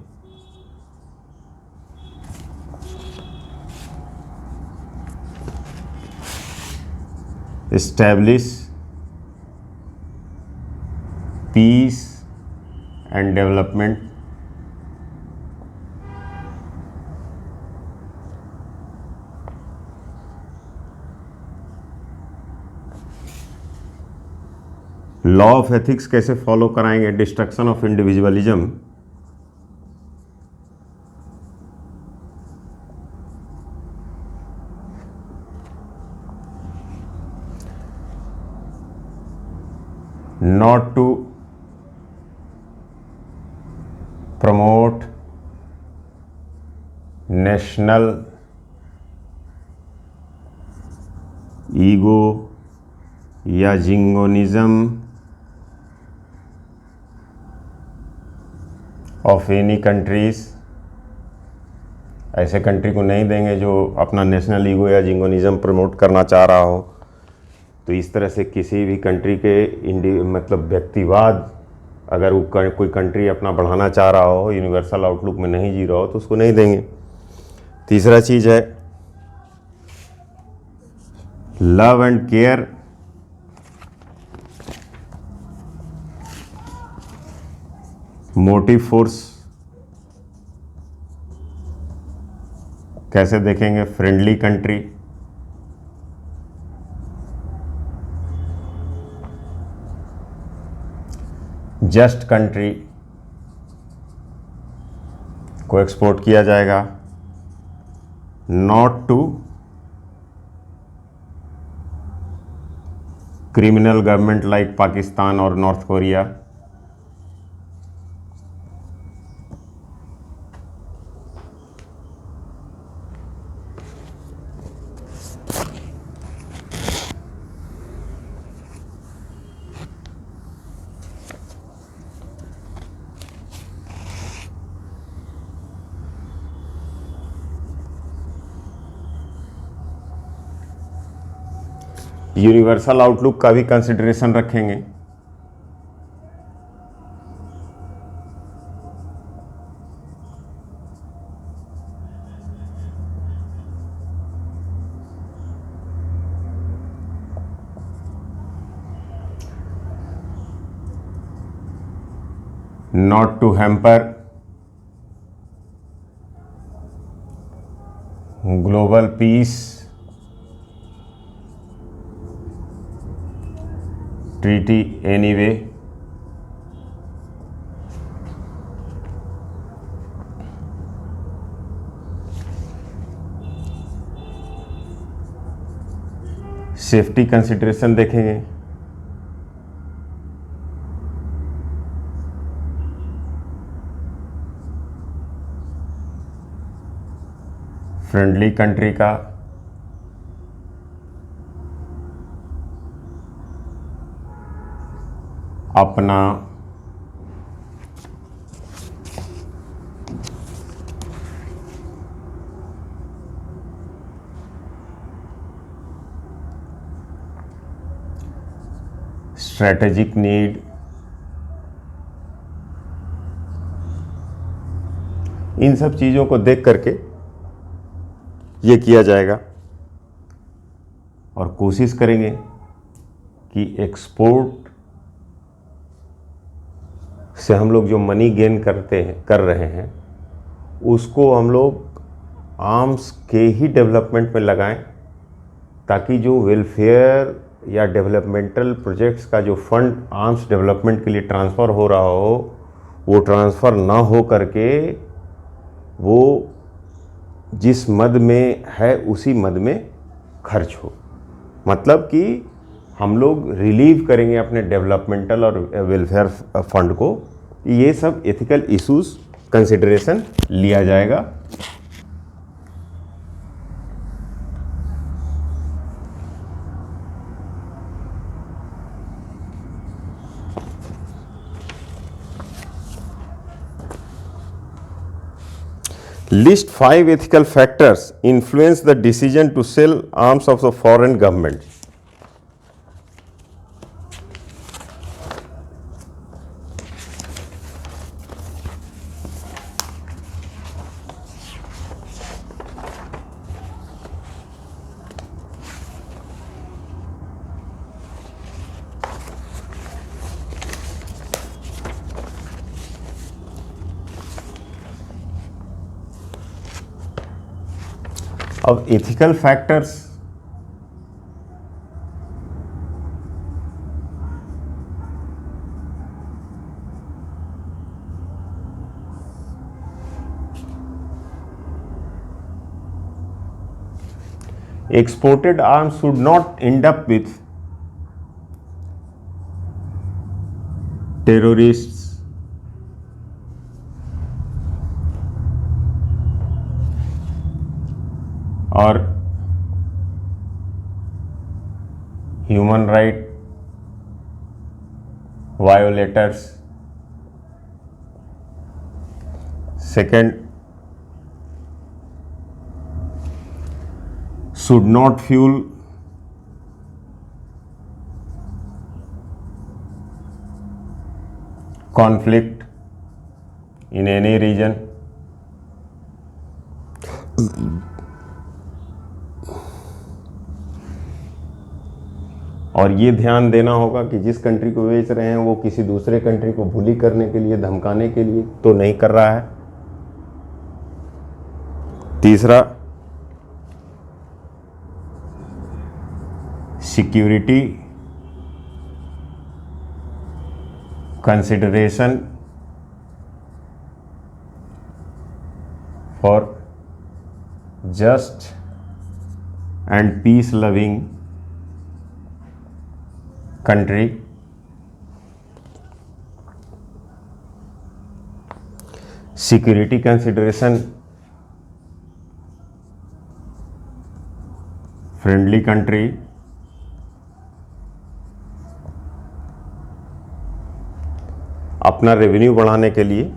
establish peace and development, law of ethics कैसे फॉलो कराएंगे, destruction of individualism, not to promote national ego या जिंगोनिज्म ऑफ एनी कंट्रीज, ऐसे कंट्री को नहीं देंगे जो अपना नेशनल ईगो या जिंगोनिज्म प्रमोट करना चाह रहा हो। तो इस तरह से किसी भी कंट्री के मतलब व्यक्तिवाद, अगर वो कोई कंट्री अपना बढ़ाना चाह रहा हो, यूनिवर्सल आउटलुक में नहीं जी रहा हो, तो उसको नहीं देंगे। तीसरा चीज़ है love and care, motive force कैसे देखेंगे, फ्रेंडली कंट्री, जस्ट कंट्री को एक्सपोर्ट किया जाएगा, not to criminal government like Pakistan और नॉर्थ कोरिया, यूनिवर्सल आउटलुक का भी कंसिडरेशन रखेंगे। Not to hamper global peace treaty anyway, safety consideration देखेंगे, फ्रेंडली कंट्री का अपना स्ट्रैटेजिक नीड, इन सब चीज़ों को देख करके ये किया जाएगा और कोशिश करेंगे कि एक्सपोर्ट से हम लोग जो मनी गेन कर रहे हैं उसको हम लोग आर्म्स के ही डेवलपमेंट में लगाएं, ताकि जो वेलफेयर या डेवलपमेंटल प्रोजेक्ट्स का जो फंड आर्म्स डेवलपमेंट के लिए ट्रांसफ़र हो रहा हो, वो ट्रांसफ़र ना हो करके वो जिस मद में है उसी मद में खर्च हो। मतलब कि हम लोग रिलीव करेंगे अपने डेवलपमेंटल और वेलफेयर फंड को। ये सब एथिकल इश्यूज कंसिडरेशन लिया जाएगा। List 5 ethical factors influence the decision to sell arms of the foreign government. अब ethical factors, exported arms should not end up with terrorists or human right violators. Second, should not fuel conflict in any region. और ये ध्यान देना होगा कि जिस country को बेच रहे हैं वो किसी दूसरे कंट्री को बुली करने के लिए, धमकाने के लिए तो नहीं कर रहा है। तीसरा, security consideration for just and peace loving country. Security consideration, friendly country. अपना रेवेन्यू बढ़ाने के लिए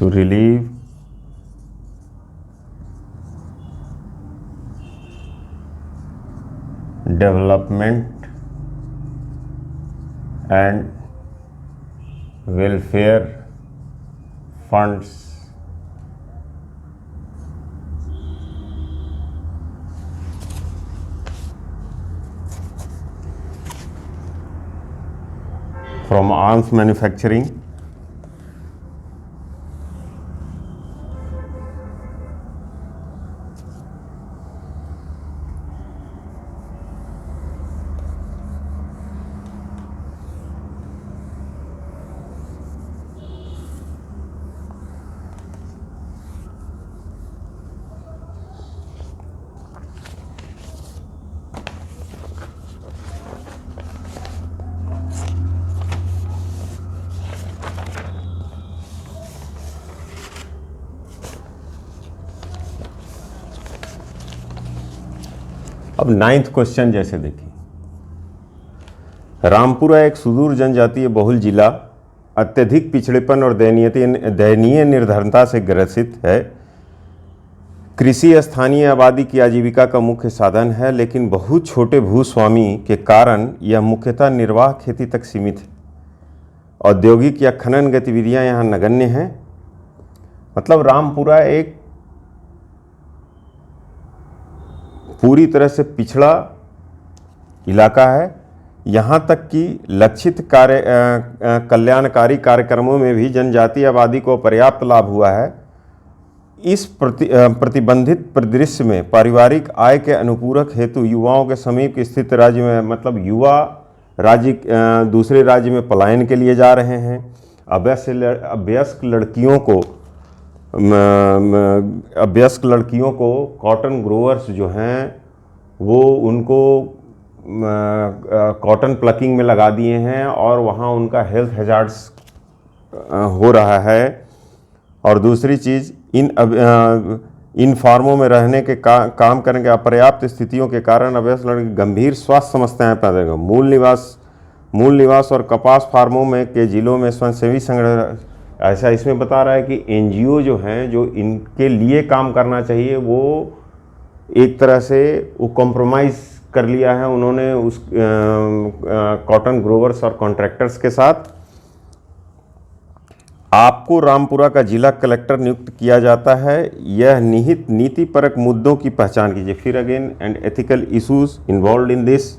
to relieve development and welfare funds from arms manufacturing. अब 9th क्वेश्चन जैसे देखिए, रामपुरा एक सुदूर जनजातीय बहुल जिला अत्यधिक पिछड़ेपन और दयनीय निर्धनता से ग्रसित है। कृषि स्थानीय आबादी की आजीविका का मुख्य साधन है, लेकिन बहुत छोटे भूस्वामी के कारण यह मुख्यतः निर्वाह खेती तक सीमित है। औद्योगिक या खनन गतिविधियां यहाँ नगण्य हैं। मतलब रामपुरा एक पूरी तरह से पिछड़ा इलाका है। यहाँ तक कि लक्षित कल्याणकारी कार्यक्रमों में भी जनजातीय आबादी को पर्याप्त लाभ हुआ है। इस प्रतिबंधित परिदृश्य में पारिवारिक आय के अनुपूरक हेतु युवाओं के समीप स्थित राज्य में, मतलब युवा राज्य दूसरे राज्य में पलायन के लिए जा रहे हैं। अभ्यस्क लड़कियों को कॉटन ग्रोवर्स जो हैं वो उनको कॉटन प्लकिंग में लगा दिए हैं और वहाँ उनका हेल्थ हैजार्ड्स हो रहा है। और दूसरी चीज़, इन फार्मों में रहने के काम करने के अपर्याप्त स्थितियों के कारण अभ्यस्त लड़के गंभीर स्वास्थ्य समस्याएं पैदा कर। मूल निवास और कपास फार्मों में के जिलों में स्वयंसेवी संगठन ऐसा इसमें बता रहा है कि एनजीओ जो हैं, जो इनके लिए काम करना चाहिए, वो एक तरह से वो कॉम्प्रोमाइज़ कर लिया है उन्होंने उस कॉटन ग्रोवर्स और कॉन्ट्रैक्टर्स के साथ। आपको रामपुरा का जिला कलेक्टर नियुक्त किया जाता है। यह निहित नीतिपरक मुद्दों की पहचान कीजिए। फिर again, and ethical issues involve in this,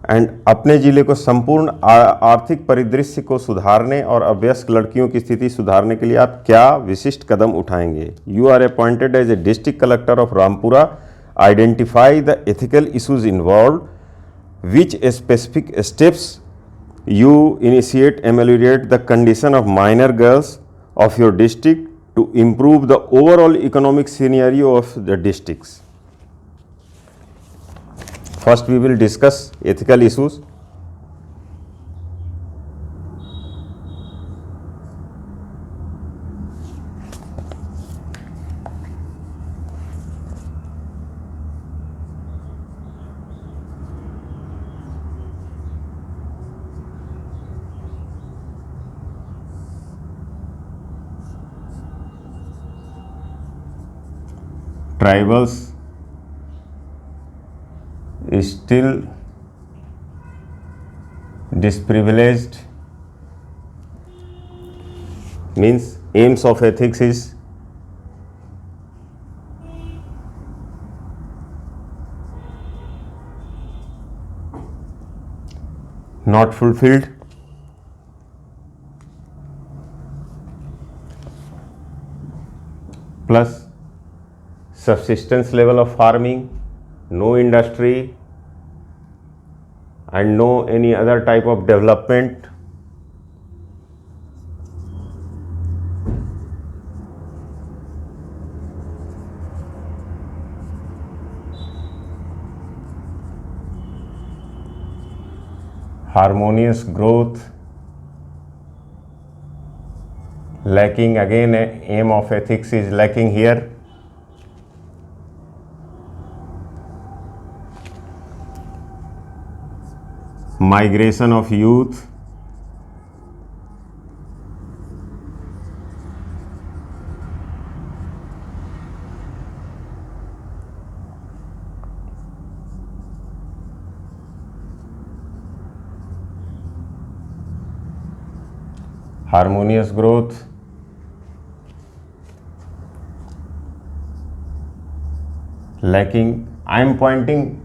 and अपने जिले को संपूर्ण आर्थिक परिदृश्य को सुधारने और अभ्यस्त लड़कियों की स्थिति सुधारने के लिए आप क्या विशिष्ट कदम उठाएंगे। You are appointed as a district collector of Rampura. Identify the ethical issues involve, which specific steps you initiate ameliorate the condition of minor girls of your district to improve the overall economic scenario of the districts. First we will discuss ethical issues. Tribals still disprivileged, means aims of ethics is not fulfilled. Plus subsistence level of farming, no industry and no any other type of development. Harmonious growth lacking, again aim of ethics is lacking here. Migration of youth, harmonious growth, lacking. I am pointing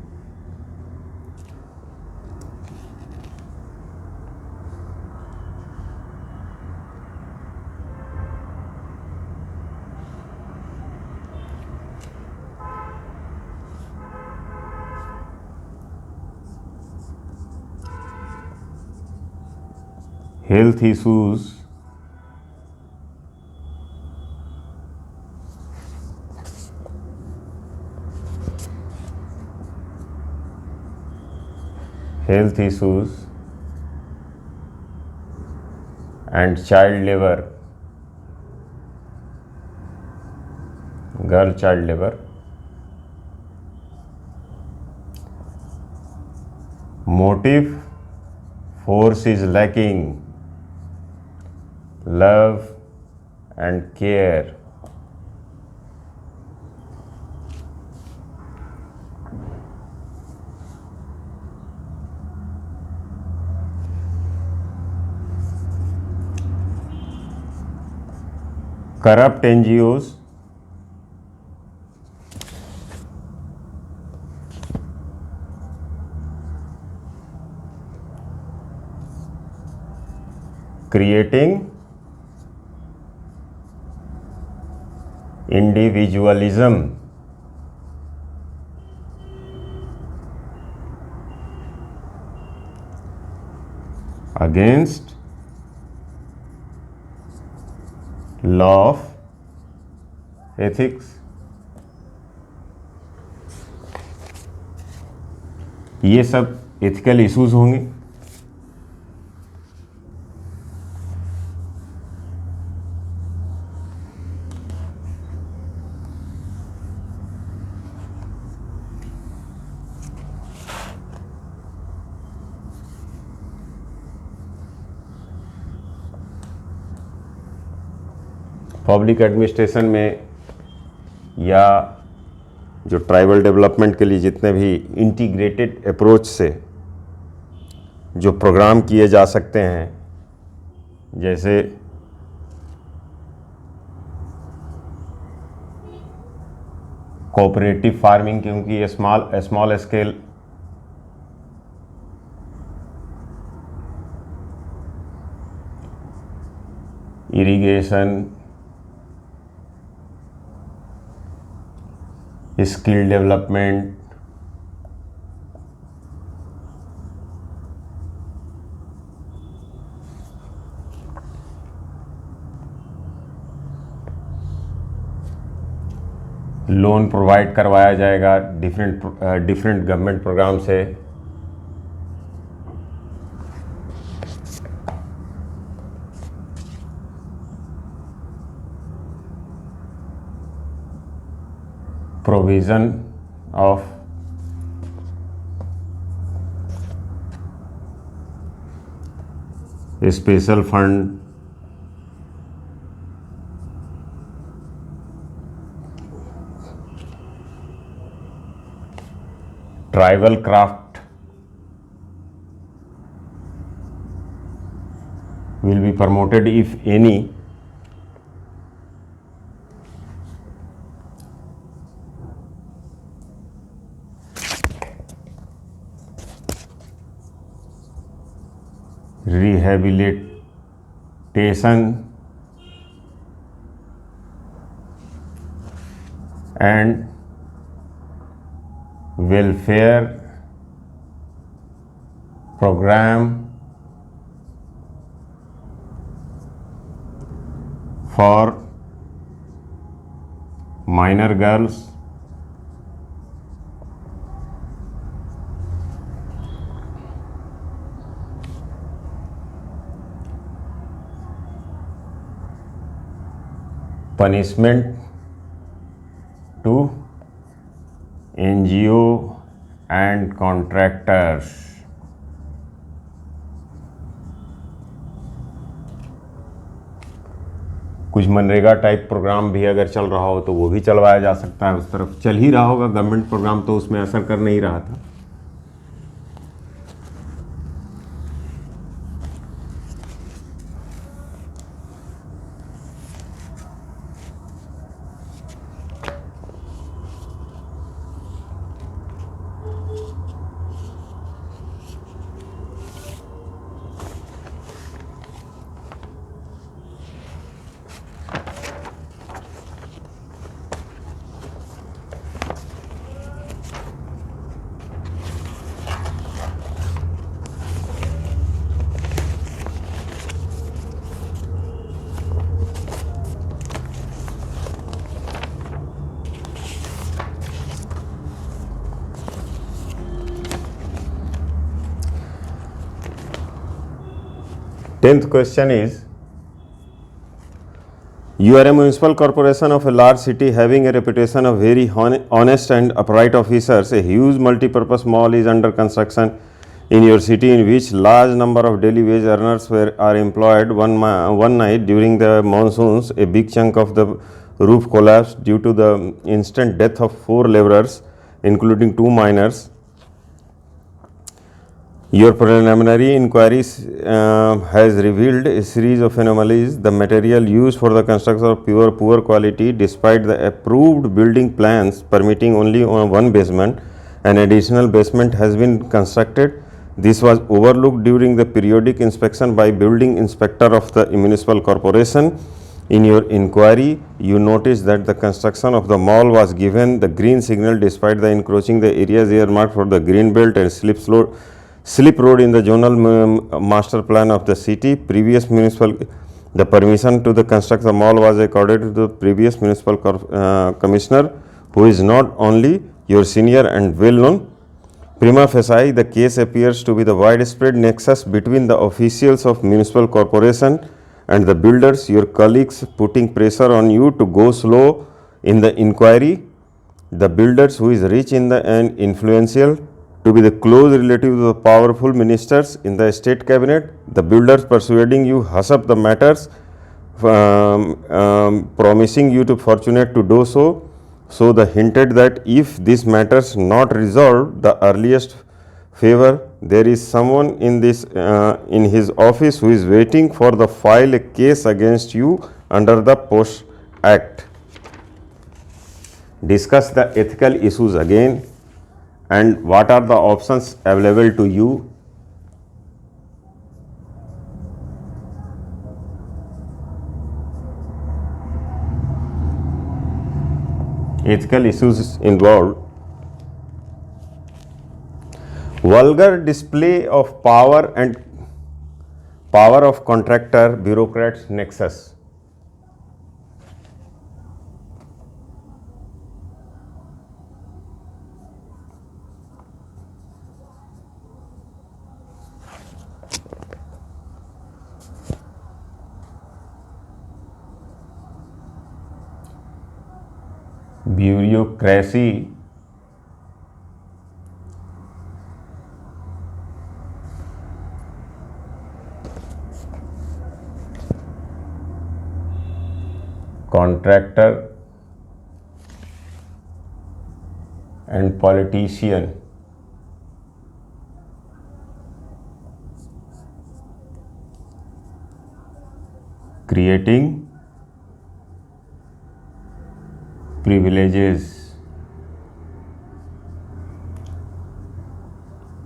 health issues, and child labor, girl child labor. Motive force is lacking, love and care. Corrupt NGOs, creating individualism, against law of ethics. ये सब ethical issues होंगे। Public administration में या जो tribal development के लिए जितने भी इंटीग्रेटेड अप्रोच से जो प्रोग्राम किए जा सकते हैं, जैसे कोऑपरेटिव फार्मिंग क्योंकि small scale irrigation, skill development, loan provide करवाया जाएगा डिफरेंट गवर्नमेंट प्रोग्राम से। Provision of special fund, tribal craft will be promoted if any rehabilitation and welfare program for minor girls punishment to NGO and contractors। कुछ MNREGA type programme भी अगर चल रहा हो तो वो भी चलवाया जा सकता है। उस तरफ चल ही रहा होगा गवर्नमेंट प्रोग्राम, तो उसमें असर कर नहीं रहा था। Tenth question is, you are a municipal corporation of a large city having a reputation of very honest and upright officers. A huge multi-purpose mall is under construction in your city in which large number of daily wage earners are employed. One night during the monsoons, a big chunk of the roof collapsed due to the instant death of 4 laborers, including 2 minors. Your preliminary inquiries has revealed a series of anomalies. The material used for the construction of poor quality, despite the approved building plans permitting only one basement. An additional basement has been constructed. This was overlooked during the periodic inspection by building inspector of the municipal corporation. In your inquiry, you noticed that the construction of the mall was given the green signal despite the encroaching the areas earmarked for the green belt and slip road in the zonal master plan of the city. The permission to the construct the mall was accorded to the previous municipal commissioner, who is not only your senior and well known. Prima facie, the case appears to be the widespread nexus between the officials of municipal corporation and the builders, your colleagues putting pressure on you to go slow in the inquiry. The builders, who is rich in and influential, to be the close relative to the powerful ministers in the state cabinet. The builders persuading you hush up the matters, promising you to fortunate to do so. So the hinted that if this matters not resolved the earliest favor, there is someone in his office who is waiting for the file a case against you under the Post Act. discuss the ethical issues again and what are the options available to you. Ethical issues involved vulgar display of power and power of contractor bureaucrats nexus. Bureaucracy contractor and politician creating privileges.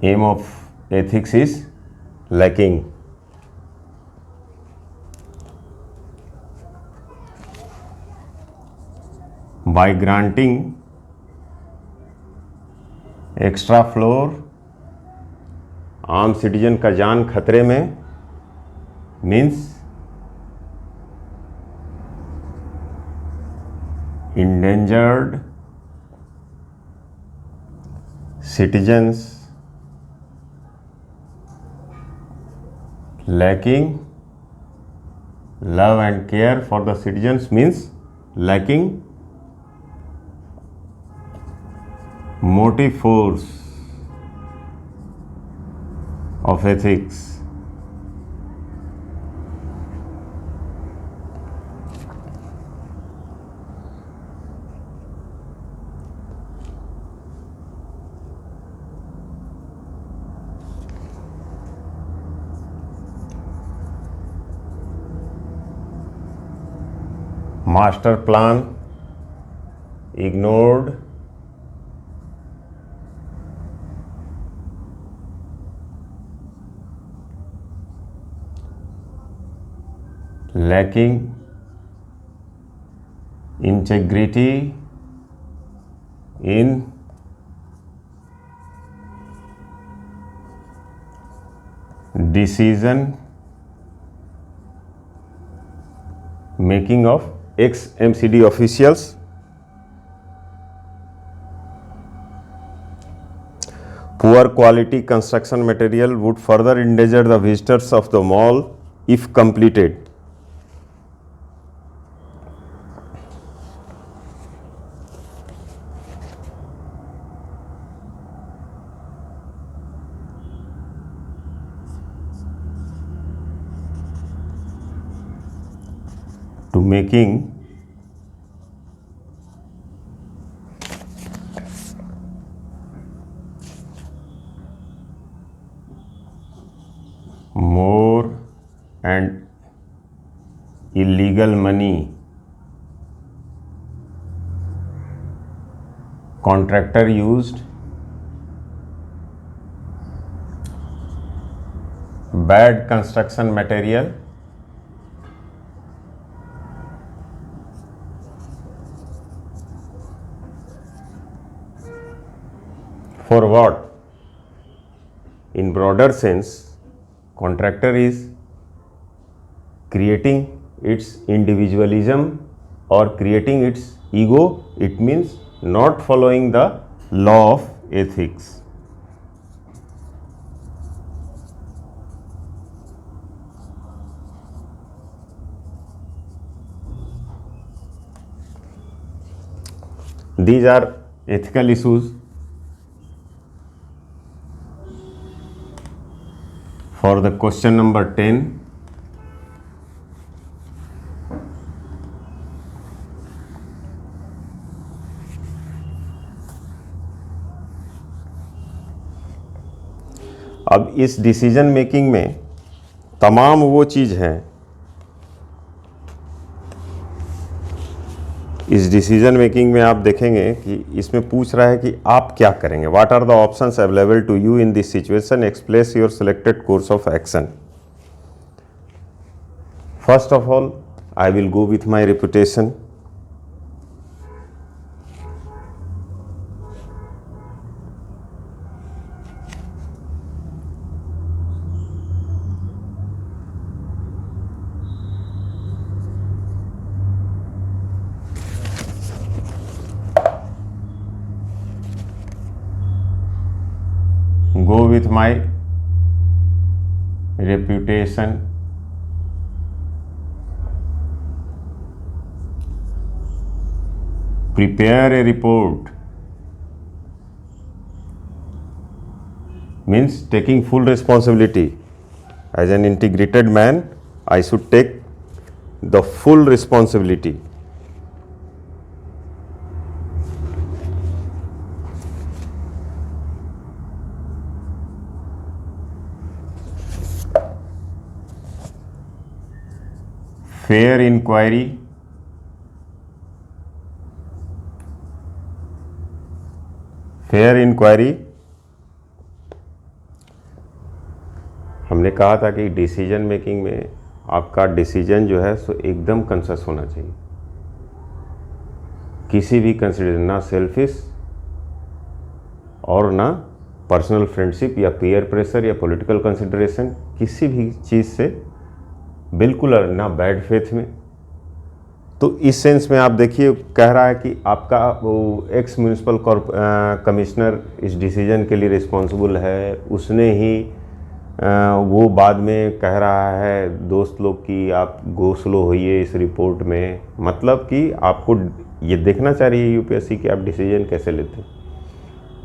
Aim of ethics is lacking. By granting extra floor आम citizen का जान खतरे में means endangered citizens lacking love and care for the citizens means lacking motive force of ethics. Master plan ignored, lacking integrity in decision making of ex-MCD officials. Poor quality construction material would further endanger the visitors of the mall if completed. To making more and illegal money, contractor used bad construction material for what? In broader sense, contractor is creating its individualism or creating its ego. It means not following the law of ethics. These are ethical issues for the question number 10. अब इस decision making में तमाम वो चीज़ हैं इस decision making में आप देखेंगे कि इसमें पूछ रहा है कि आप क्या करेंगे, what are the options available to you in this situation, express your selected course of action. First of all I will go with my reputation. Go with my reputation, prepare a report, means taking full responsibility. As an integrated man, I should take the full responsibility. Fair inquiry, हमने कहा था कि decision making में आपका decision जो है सो एकदम conscious होना चाहिए, किसी भी कंसिडरेशन, ना सेल्फिश और ना पर्सनल फ्रेंडशिप या पीयर प्रेशर या पॉलिटिकल कंसिडरेशन, किसी भी चीज़ से बिल्कुल ना बैड फेथ में। तो इस सेंस में आप देखिए कह रहा है कि आपका वो एक्स म्यूनिसिपल कमिश्नर इस डिसीजन के लिए रिस्पॉन्सिबल है, उसने ही वो बाद में कह रहा है दोस्त लोग कि आप गो स्लो होइए इस रिपोर्ट में। मतलब कि आपको ये देखना चाहिए यूपीएससी कि आप डिसीजन कैसे लेते हैं।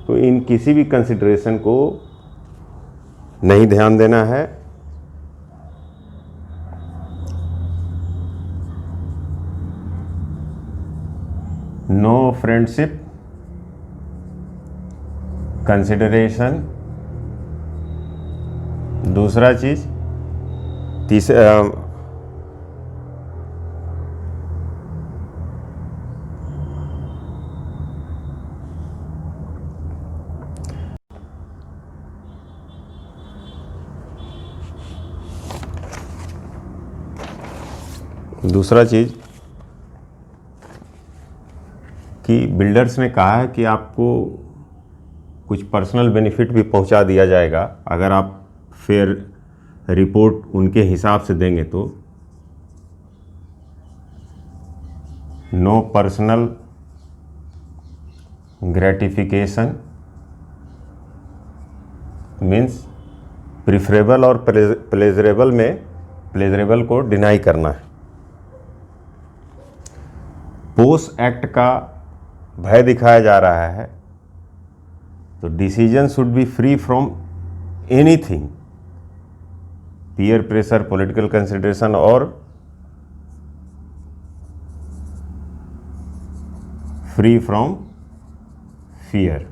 तो इन किसी भी कंसिडरेशन को नहीं ध्यान देना है। नो फ्रेंडशिप कंसिडरेशन, दूसरा चीज, दूसरा चीज कि बिल्डर्स ने कहा है कि आपको कुछ पर्सनल बेनिफिट भी पहुंचा दिया जाएगा अगर आप फेयर रिपोर्ट उनके हिसाब से देंगे। तो no personal gratification means preferable और प्लेजरेबल में प्लेजरेबल को डिनाई करना है। पोस एक्ट का भय दिखाया जा रहा है। तो decision should be free from anything, peer pressure, political consideration और फ्री फ्रॉम फियर।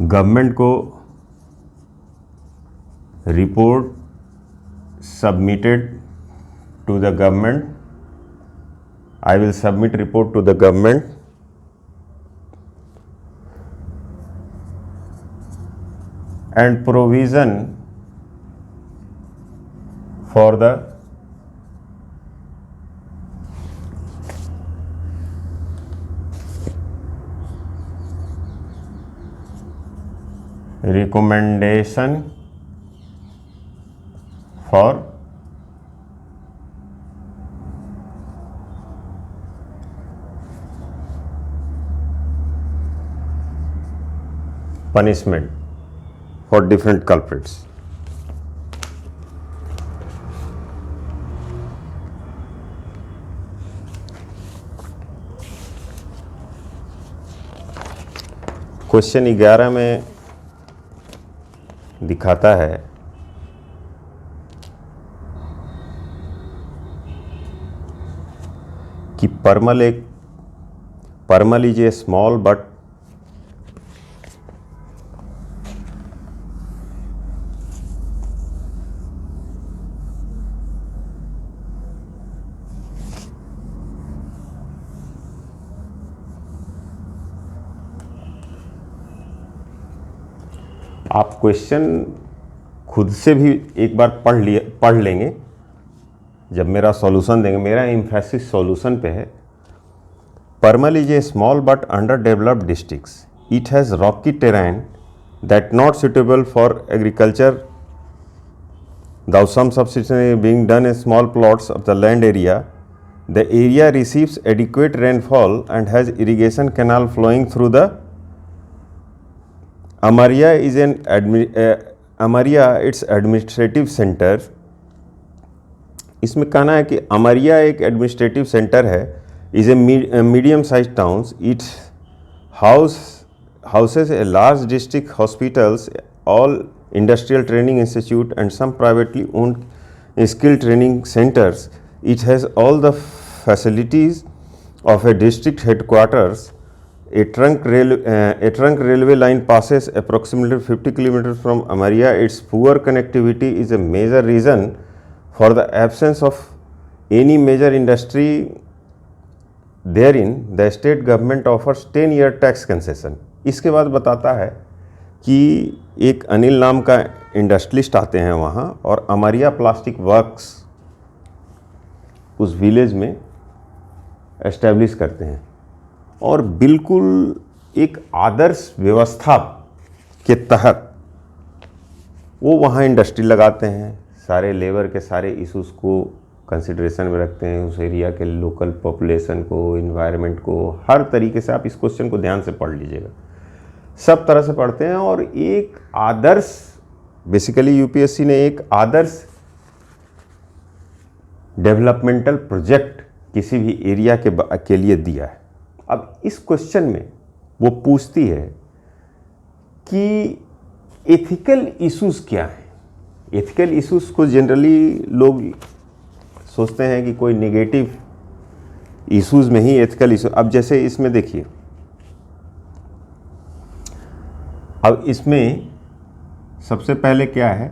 गवर्नमेंट को report submitted to the government, I will submit report to the government and provision for the recommendation for punishment for different culprits. Question 11 में दिखाता है कि परमल is a small but आप question खुद से भी एक बार पढ़ लेंगे जब मेरा सॉल्यूशन देंगे। मेरा एम्फेसिस सॉल्यूशन पे है। परमल is a small but under developed district. It has Rocky terrain that not suitable for agriculture. Though some subsistence being done in small plots of the land area, the area receives adequate rainfall and has irrigation canal flowing through the Amaria is an Amaria its administrative center। इसमें कहना है कि अमरिया एक administrative centre है। Is a medium size towns. It's houses a large district hospitals, all industrial training institute and some privately owned skill training centers. It has all the facilities of a district headquarters. A trunk railway line passes approximately 50 kilometers from Amaria. Its poor connectivity is a major reason for the absence of any major industry therein. The state government offers 10-year tax concession. इसके बाद बताता है कि एक अनिल नाम का industrialist आते हैं वहाँ और अमरिया प्लास्टिक वर्क्स उस विलेज में एस्टेब्लिश करते हैं और बिल्कुल एक आदर्श व्यवस्था के तहत वो वहाँ इंडस्ट्री लगाते हैं। सारे लेबर के सारे इश्यूज़ को कंसिडरेशन में रखते हैं, उस एरिया के लोकल पॉपुलेशन को, इन्वायरमेंट को, हर तरीके से। आप इस क्वेश्चन को ध्यान से पढ़ लीजिएगा, सब तरह से पढ़ते हैं। और एक आदर्श, बेसिकली यूपीएससी ने एक आदर्श डेवलपमेंटल प्रोजेक्ट किसी भी एरिया के लिए दिया है। अब इस क्वेश्चन में वो पूछती है कि एथिकल इश्यूज़ क्या हैं। एथिकल इश्यूज़ को जनरली लोग सोचते हैं कि कोई नेगेटिव इश्यूज़ में ही एथिकल इशू। अब जैसे इसमें देखिए, अब इसमें सबसे पहले क्या है,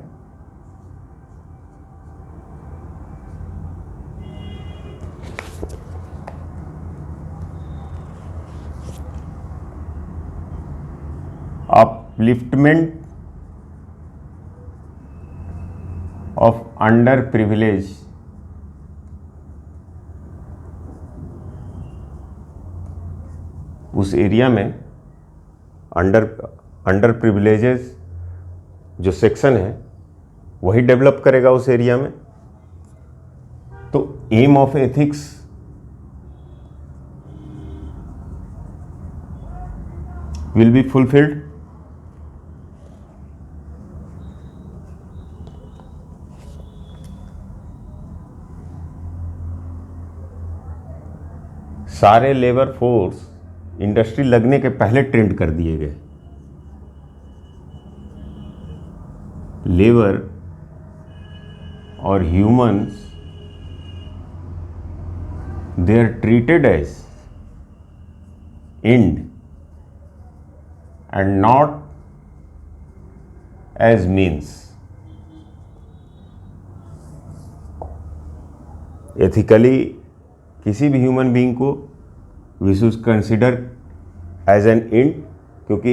अपलिफ्टमेंट ऑफ अंडर प्रिविलेज उस एरिया में अंडर प्रिविलेजेस जो सेक्शन है वही डेवलप करेगा उस एरिया में। तो aim of ethics will be fulfilled. सारे लेबर फोर्स इंडस्ट्री लगने के पहले ट्रेंड कर दिए गए। लेबर और humans they are treated as end and not as means. Ethically किसी भी ह्यूमन बीइंग को we should consider as an end, क्योंकि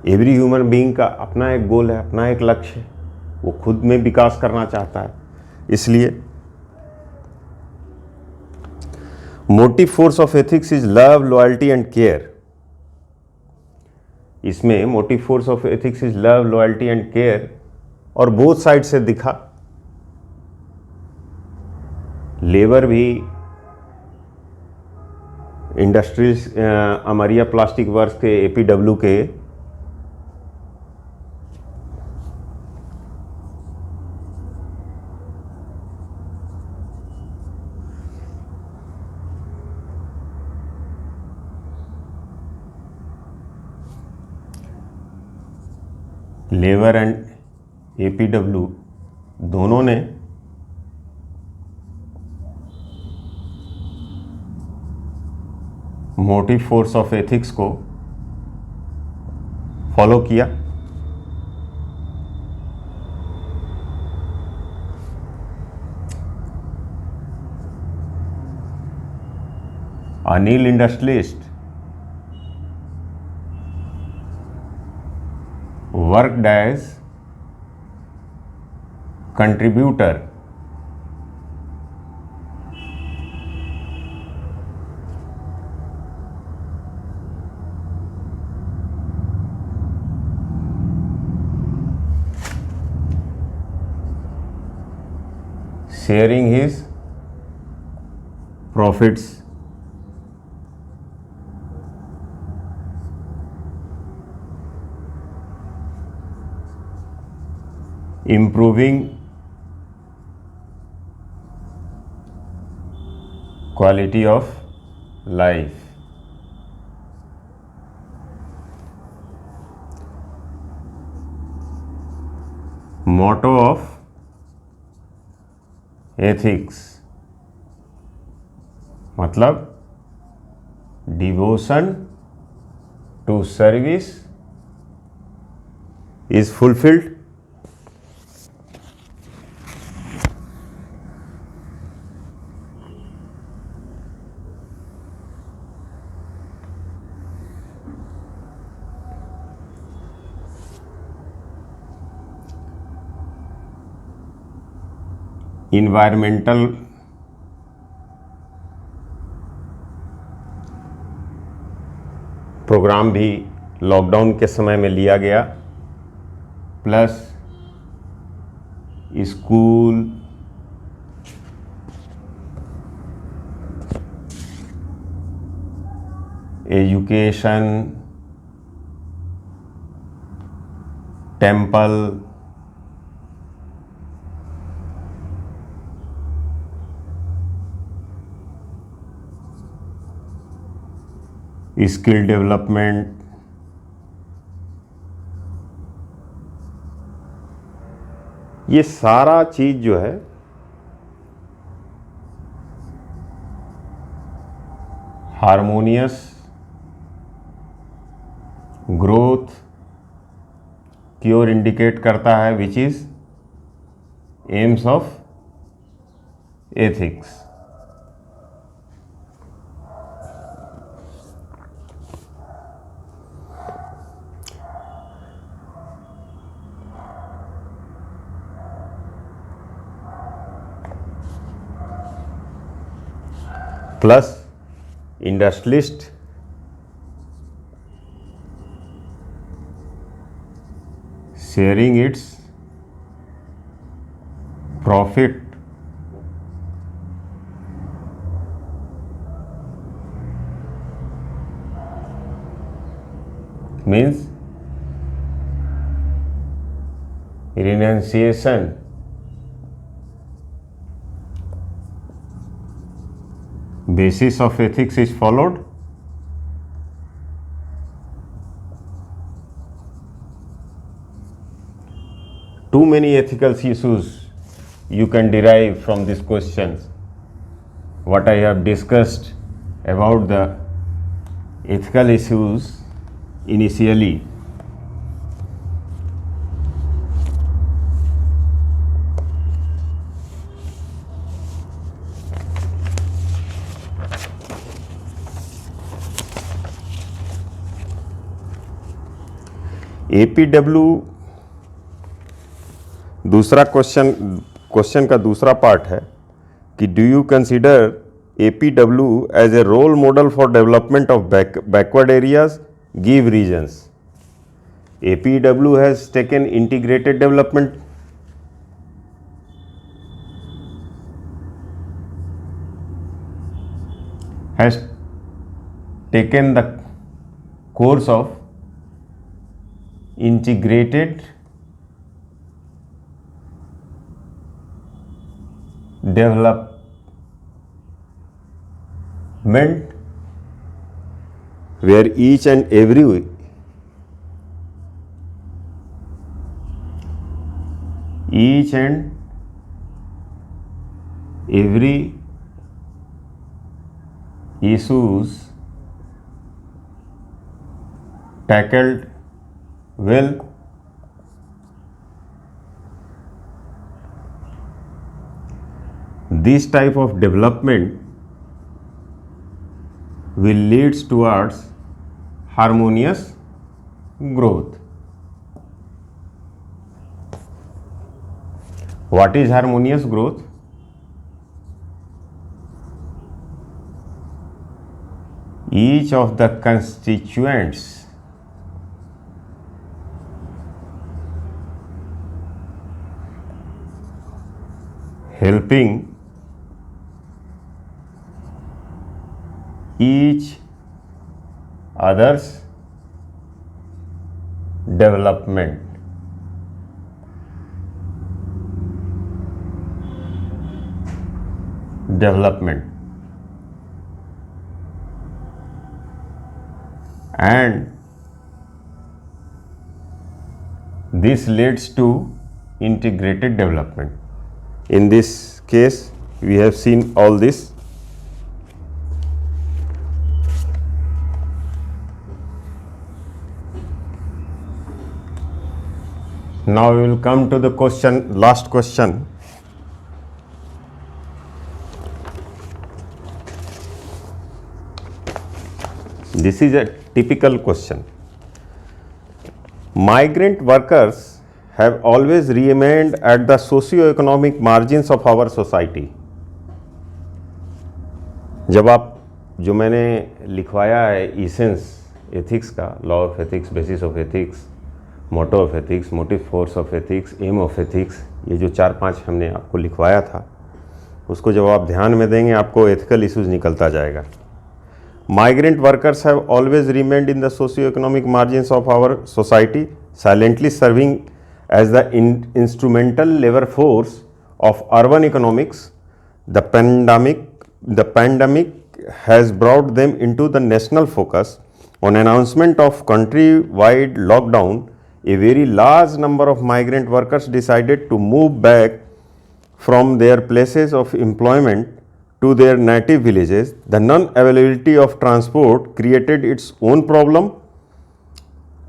एवरी ह्यूमन बीइंग का अपना एक गोल है, अपना एक लक्ष्य है, वो खुद में विकास करना चाहता है। इसलिए motive force of ethics is love, loyalty and care. इसमें motive force of ethics is love, loyalty and care, और बोथ साइड से दिखा। लेबर भी इंडस्ट्रीज अमरिया प्लास्टिक वर्क्स के एपीडब्ल्यू के लेबर एंड एपीडब्ल्यू दोनों ने मोटिव फोर्स ऑफ एथिक्स को फॉलो किया। Anil industrialist worked as contributor sharing his profits improving quality of life. Motto of ethics मतलब devotion to service is fulfilled. Environmental programme भी लॉकडाउन के समय में लिया गया, plus school, education, temple, skill development, ये सारा चीज जो है हार्मोनियस ग्रोथ की ओर इंडिकेट करता है, which is AIIMS of ethics. Plus industrialist sharing its profit means renunciation basis of ethics is followed. Too many ethical issues you can derive from these questions. What I have discussed about the ethical issues initially, APW दूसरा क्वेश्चन का दूसरा part है कि do you consider APW as a role model for development of backward areas, give reasons. APW has taken integrated development, has taken the course of integrated development where each and every issues tackled well. This type of development will leads towards harmonious growth. What is harmonious growth? Each of the constituents helping each other's development. And this leads to integrated development. In this case, we have seen all this. Now we will come to the question, last question. This is a typical question. Migrant workers have always remained at the socio-economic margins of our society. जब आप जो मैंने लिखवाया है essence ethics का, law of ethics, basis of ethics, motto of ethics, motive force of ethics, aim of ethics, ये जो 4-5 हमने आपको लिखवाया था, उसको जब आप ध्यान में देंगे आपको एथिकल इश्यूज निकलता जाएगा. Migrant workers have always remained in the socio-economic margins of our society, silently serving as the instrumental labor force of urban economics. The pandemic has brought them into the national focus. On announcement of country-wide lockdown, a very large number of migrant workers decided to move back from their places of employment to their native villages. The non-availability of transport created its own problem.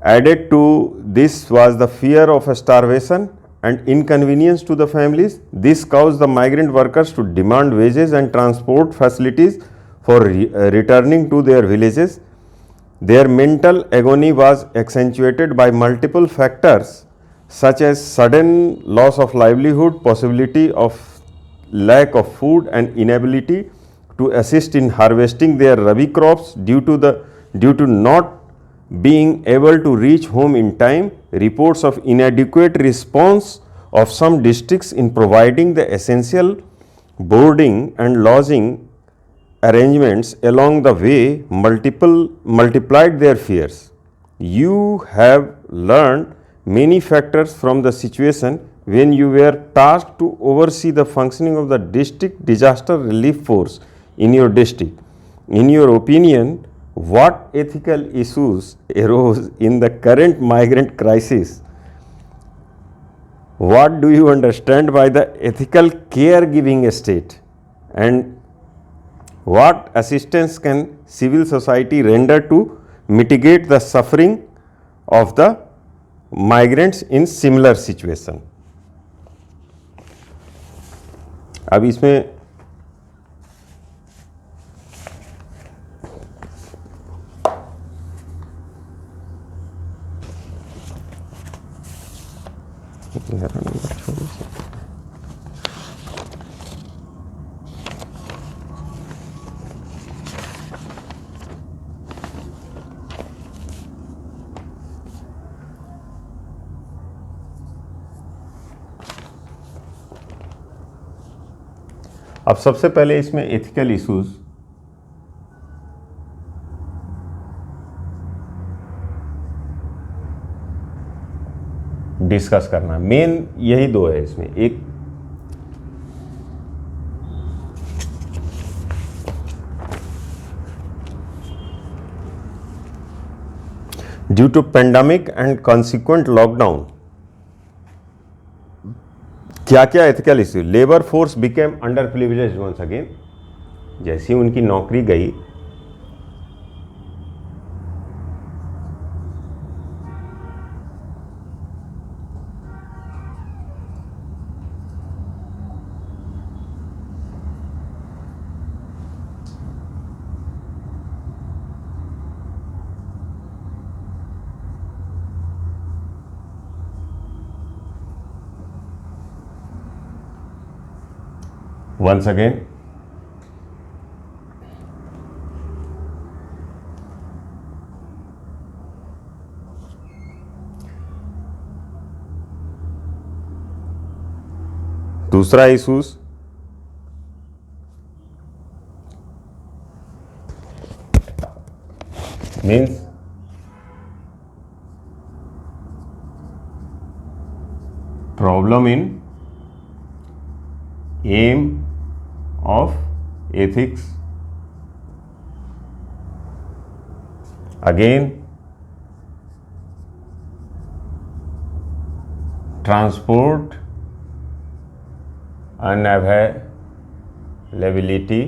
Added to this was the fear of starvation and inconvenience to the families. This caused the migrant workers to demand wages and transport facilities for returning to their villages. Their mental agony was accentuated by multiple factors such as sudden loss of livelihood, possibility of lack of food and inability to assist in harvesting their rabi crops due to not being able to reach home in time. Reports of inadequate response of some districts in providing the essential boarding and lodging arrangements along the way multiplied their fears. You have learned many factors from the situation when you were tasked to oversee the functioning of the district disaster relief force in your district. In your opinion, what ethical issues arose in the current migrant crisis? What do you understand by the ethical caregiving state? And what assistance can civil society render to mitigate the suffering of the migrants in similar situation? अब इसमें अब सबसे पहले इसमें ethical issues discuss करना, main यही दो है इसमें. एक due to pandemic and consequent lockdown क्या क्या ethical issue. Labour force became under privileged once again. जैसी उनकी नौकरी गई once again. दूसरा issues means problem in aim of ethics. Again transport unavailability,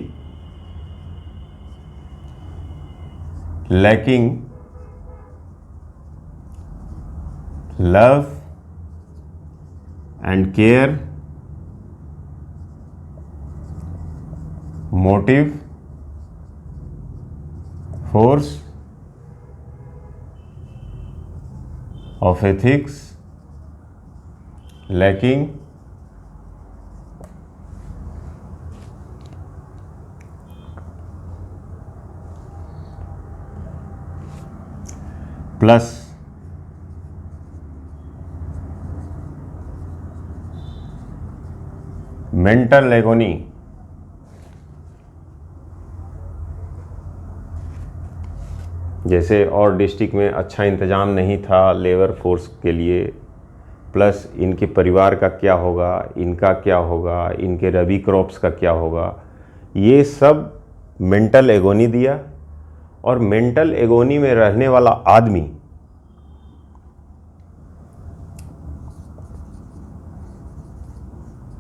lacking love and care, motive, force of ethics, lacking plus mental agony. जैसे और district में अच्छा इंतज़ाम नहीं था लेबर फोर्स के लिए, प्लस इनके परिवार का क्या होगा, इनका क्या होगा, इनके रबी क्रॉप्स का क्या होगा, ये सब मेंटल एगोनी दिया. और मेंटल एगोनी में रहने वाला आदमी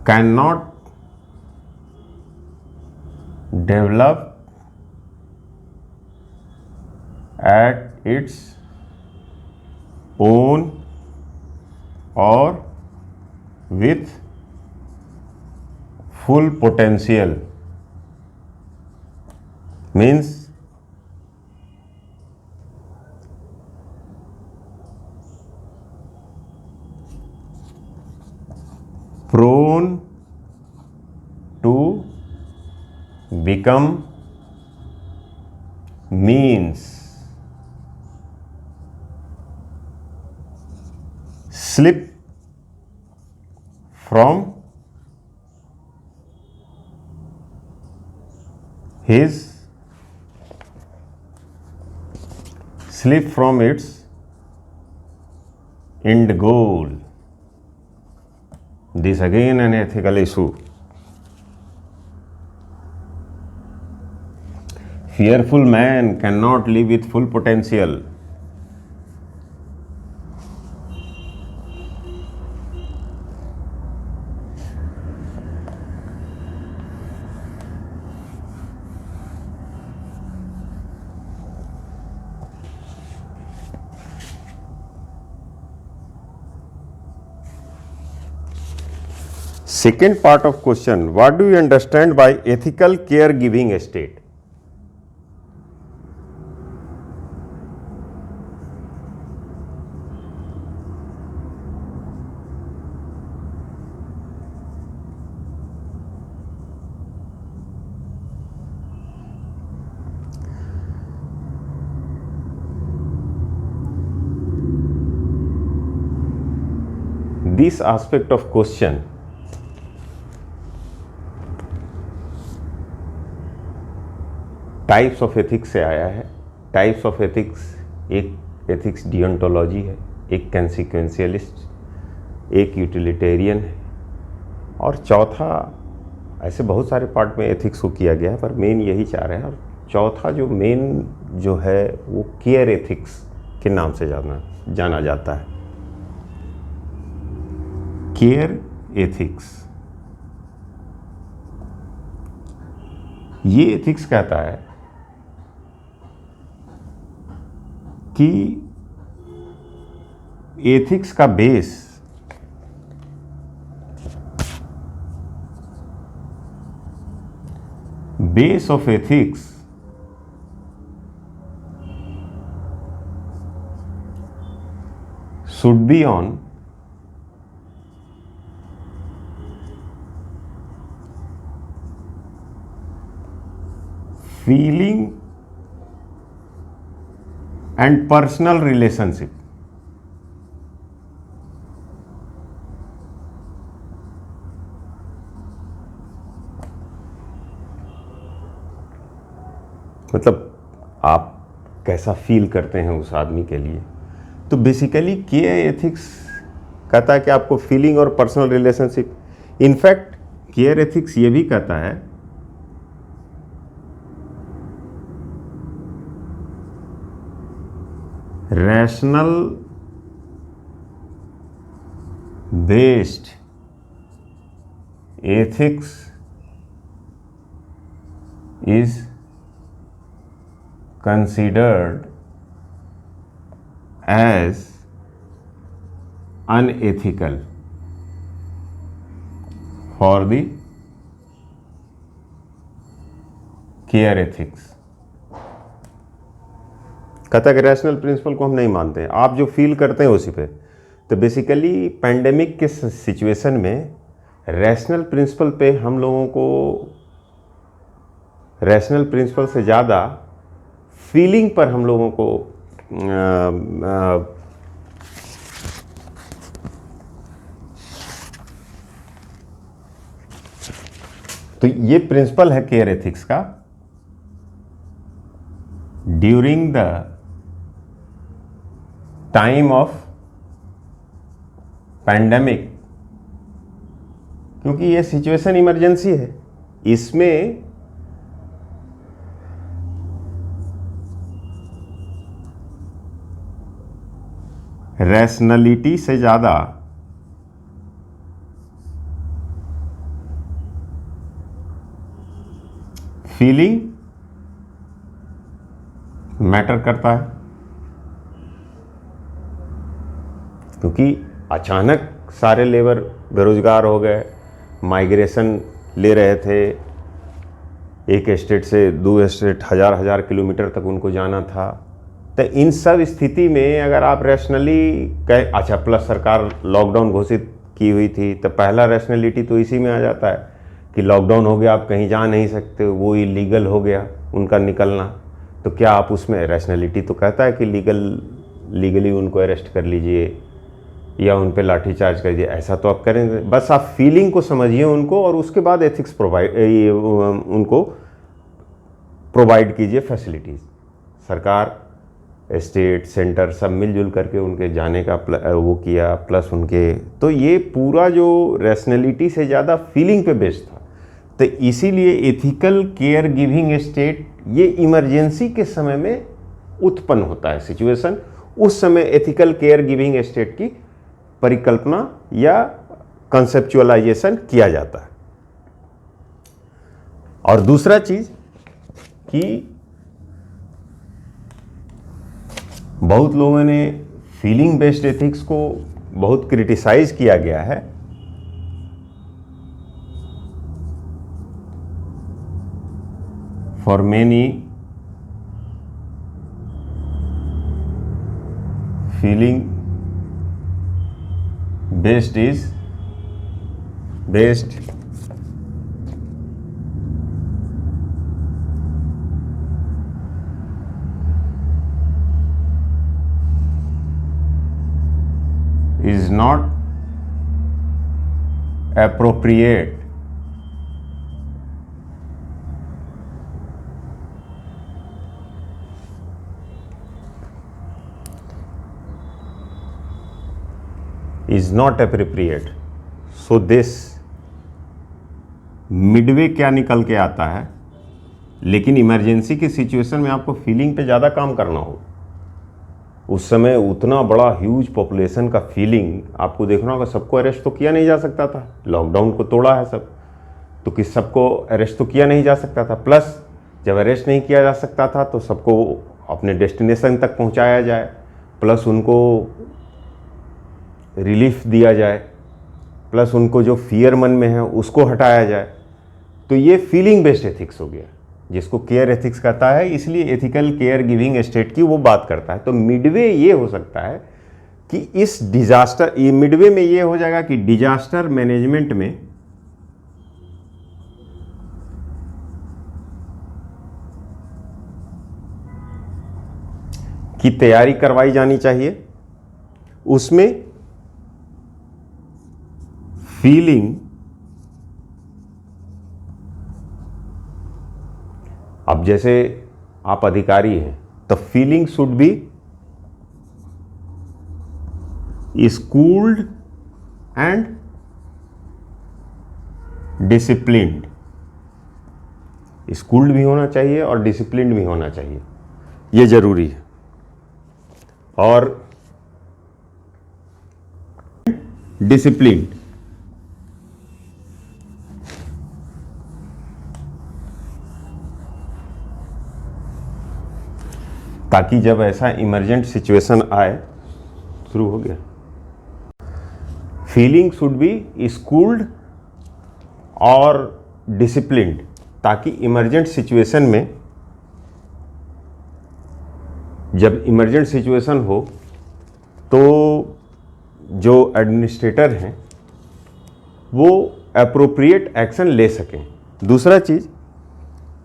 can not develop at its own और with full potential. Means prone to become means, slip from its end goal. This again an ethical issue. Fearful man cannot live with full potential. Second part of question, what do you understand by ethical caregiving state? This aspect of question types of ethics से आया है. Types of ethics, एक ethics डियोंटोलॉजी है, एक कंसिक्वेंशियलिस्ट, एक utilitarian है, और चौथा ऐसे बहुत सारे पार्ट में एथिक्स को किया गया है, पर मेन यही चाह रहे हैं. और चौथा जो मेन जो है वो केयर एथिक्स के नाम से जाना जाता है. केयर एथिक्स, ये एथिक्स कहता है कि एथिक्स का base of ethics should be on feeling and personal relationship. मतलब आप कैसा फील करते हैं उस आदमी के लिए। तो बेसिकली केयर एथिक्स कहता है कि आपको फीलिंग और personal relationship, in fact care ethics ये भी कहता है rational based ethics is considered as unethical for the care ethics। कहता है कि रैशनल प्रिंसिपल को हम नहीं मानते हैं, आप जो फील करते हैं उसी पे। तो बेसिकली पैंडेमिक के सिचुएशन में रैशनल प्रिंसिपल पे हम लोगों को रैशनल प्रिंसिपल से ज़्यादा फीलिंग पर हम लोगों को तो ये प्रिंसिपल है केयर एथिक्स का। During the time of pandemic, क्योंकि ये सिचुएशन इमरजेंसी है, इसमें रैशनलिटी से ज़्यादा फीलिंग मैटर करता है। क्योंकि अचानक सारे लेबर बेरोजगार हो गए, माइग्रेशन ले रहे थे, एक स्टेट से दूसरे स्टेट हजार किलोमीटर तक उनको जाना था। तो इन सब स्थिति में अगर आप रैशनली अच्छा, प्लस सरकार लॉकडाउन घोषित की हुई थी, तो पहला रैशनलिटी तो इसी में आ जाता है कि लॉकडाउन हो गया, आप कहीं जा नहीं सकते, वो इलीगल हो गया उनका निकलना। तो क्या आप उसमें रैशनलिटी तो कहता है कि लीगली उनको अरेस्ट कर लीजिए या उन पे लाठी चार्ज कर दीजिए, ऐसा तो आप करेंगे। बस आप फीलिंग को समझिए उनको, और उसके बाद एथिक्स उनको प्रोवाइड कीजिए फैसिलिटीज़। सरकार, स्टेट, सेंटर सब मिलजुल करके उनके जाने का वो किया, प्लस उनके, तो ये पूरा जो रैशनलिटी से ज़्यादा फीलिंग पे बेस्ड था। तो इसीलिए एथिकल केयर गिविंग स्टेट ये इमरजेंसी के समय में उत्पन्न होता है सिचुएशन, उस समय एथिकल केयर गिविंग स्टेट की परिकल्पना या कंसेप्चुअलाइजेशन किया जाता है। और दूसरा चीज़ कि बहुत लोगों ने फीलिंग बेस्ड एथिक्स को बहुत क्रिटिसाइज किया गया है। For many feeling based is not appropriate so this Midway क्या निकल के आता है, लेकिन इमरजेंसी की सिचुएशन में आपको फीलिंग पे ज़्यादा काम करना हो। उस समय उतना बड़ा ह्यूज पॉपुलेशन का फीलिंग आपको देखना होगा, सबको अरेस्ट तो किया नहीं जा सकता था, लॉकडाउन को तोड़ा है सब, तो कि सबको अरेस्ट तो किया नहीं जा सकता था। प्लस जब अरेस्ट नहीं किया जा सकता था तो सबको अपने डेस्टिनेशन तक पहुंचाया जाए, प्लस उनको रिलीफ दिया जाए, प्लस उनको जो फियर मन में है उसको हटाया जाए। तो ये फीलिंग बेस्ड एथिक्स हो गया, जिसको केयर एथिक्स कहता है। इसलिए एथिकल केयर गिविंग स्टेट की वो बात करता है। तो मिडवे ये हो सकता है कि इस डिजास्टर, ये मिडवे में ये हो जाएगा कि डिजास्टर मैनेजमेंट में की तैयारी करवाई जानी चाहिए। उसमें फीलिंग, अब जैसे आप अधिकारी हैं तो feeling should be schooled and disciplined. Schooled भी होना चाहिए और डिसिप्लिन्ड भी होना चाहिए, ये जरूरी है। और डिसिप्लिन, ताकि जब ऐसा इमरजेंट सिचुएशन आए, शुरू हो गया। फीलिंग शुड बी स्कूल्ड और डिसिप्लिन्ड, ताकि इमरजेंट सिचुएशन में, जब इमरजेंट सिचुएशन हो तो जो एडमिनिस्ट्रेटर हैं वो एप्रोप्रिएट एक्शन ले सकें। दूसरा चीज़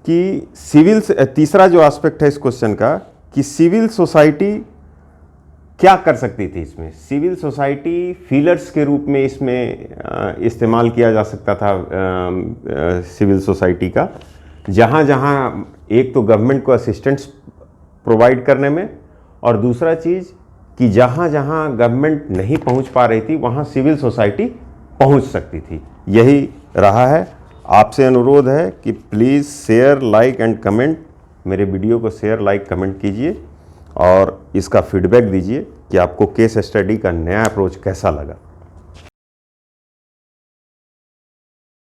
कि सिविल, तीसरा जो एस्पेक्ट है इस क्वेश्चन का, कि सिविल सोसाइटी क्या कर सकती थी इसमें। सिविल सोसाइटी फीलर्स के रूप में इसमें इस्तेमाल किया जा सकता था सिविल सोसाइटी का, जहाँ जहाँ एक तो गवर्नमेंट को असिस्टेंस प्रोवाइड करने में, और दूसरा चीज़ कि जहाँ जहाँ गवर्नमेंट नहीं पहुँच पा रही थी वहाँ सिविल सोसाइटी पहुँच सकती थी। यही रहा है। आपसे अनुरोध है कि please share, like and comment. मेरे वीडियो को शेयर, लाइक, कमेंट कीजिए और इसका फीडबैक दीजिए कि आपको केस स्टडी का नया अप्रोच कैसा लगा।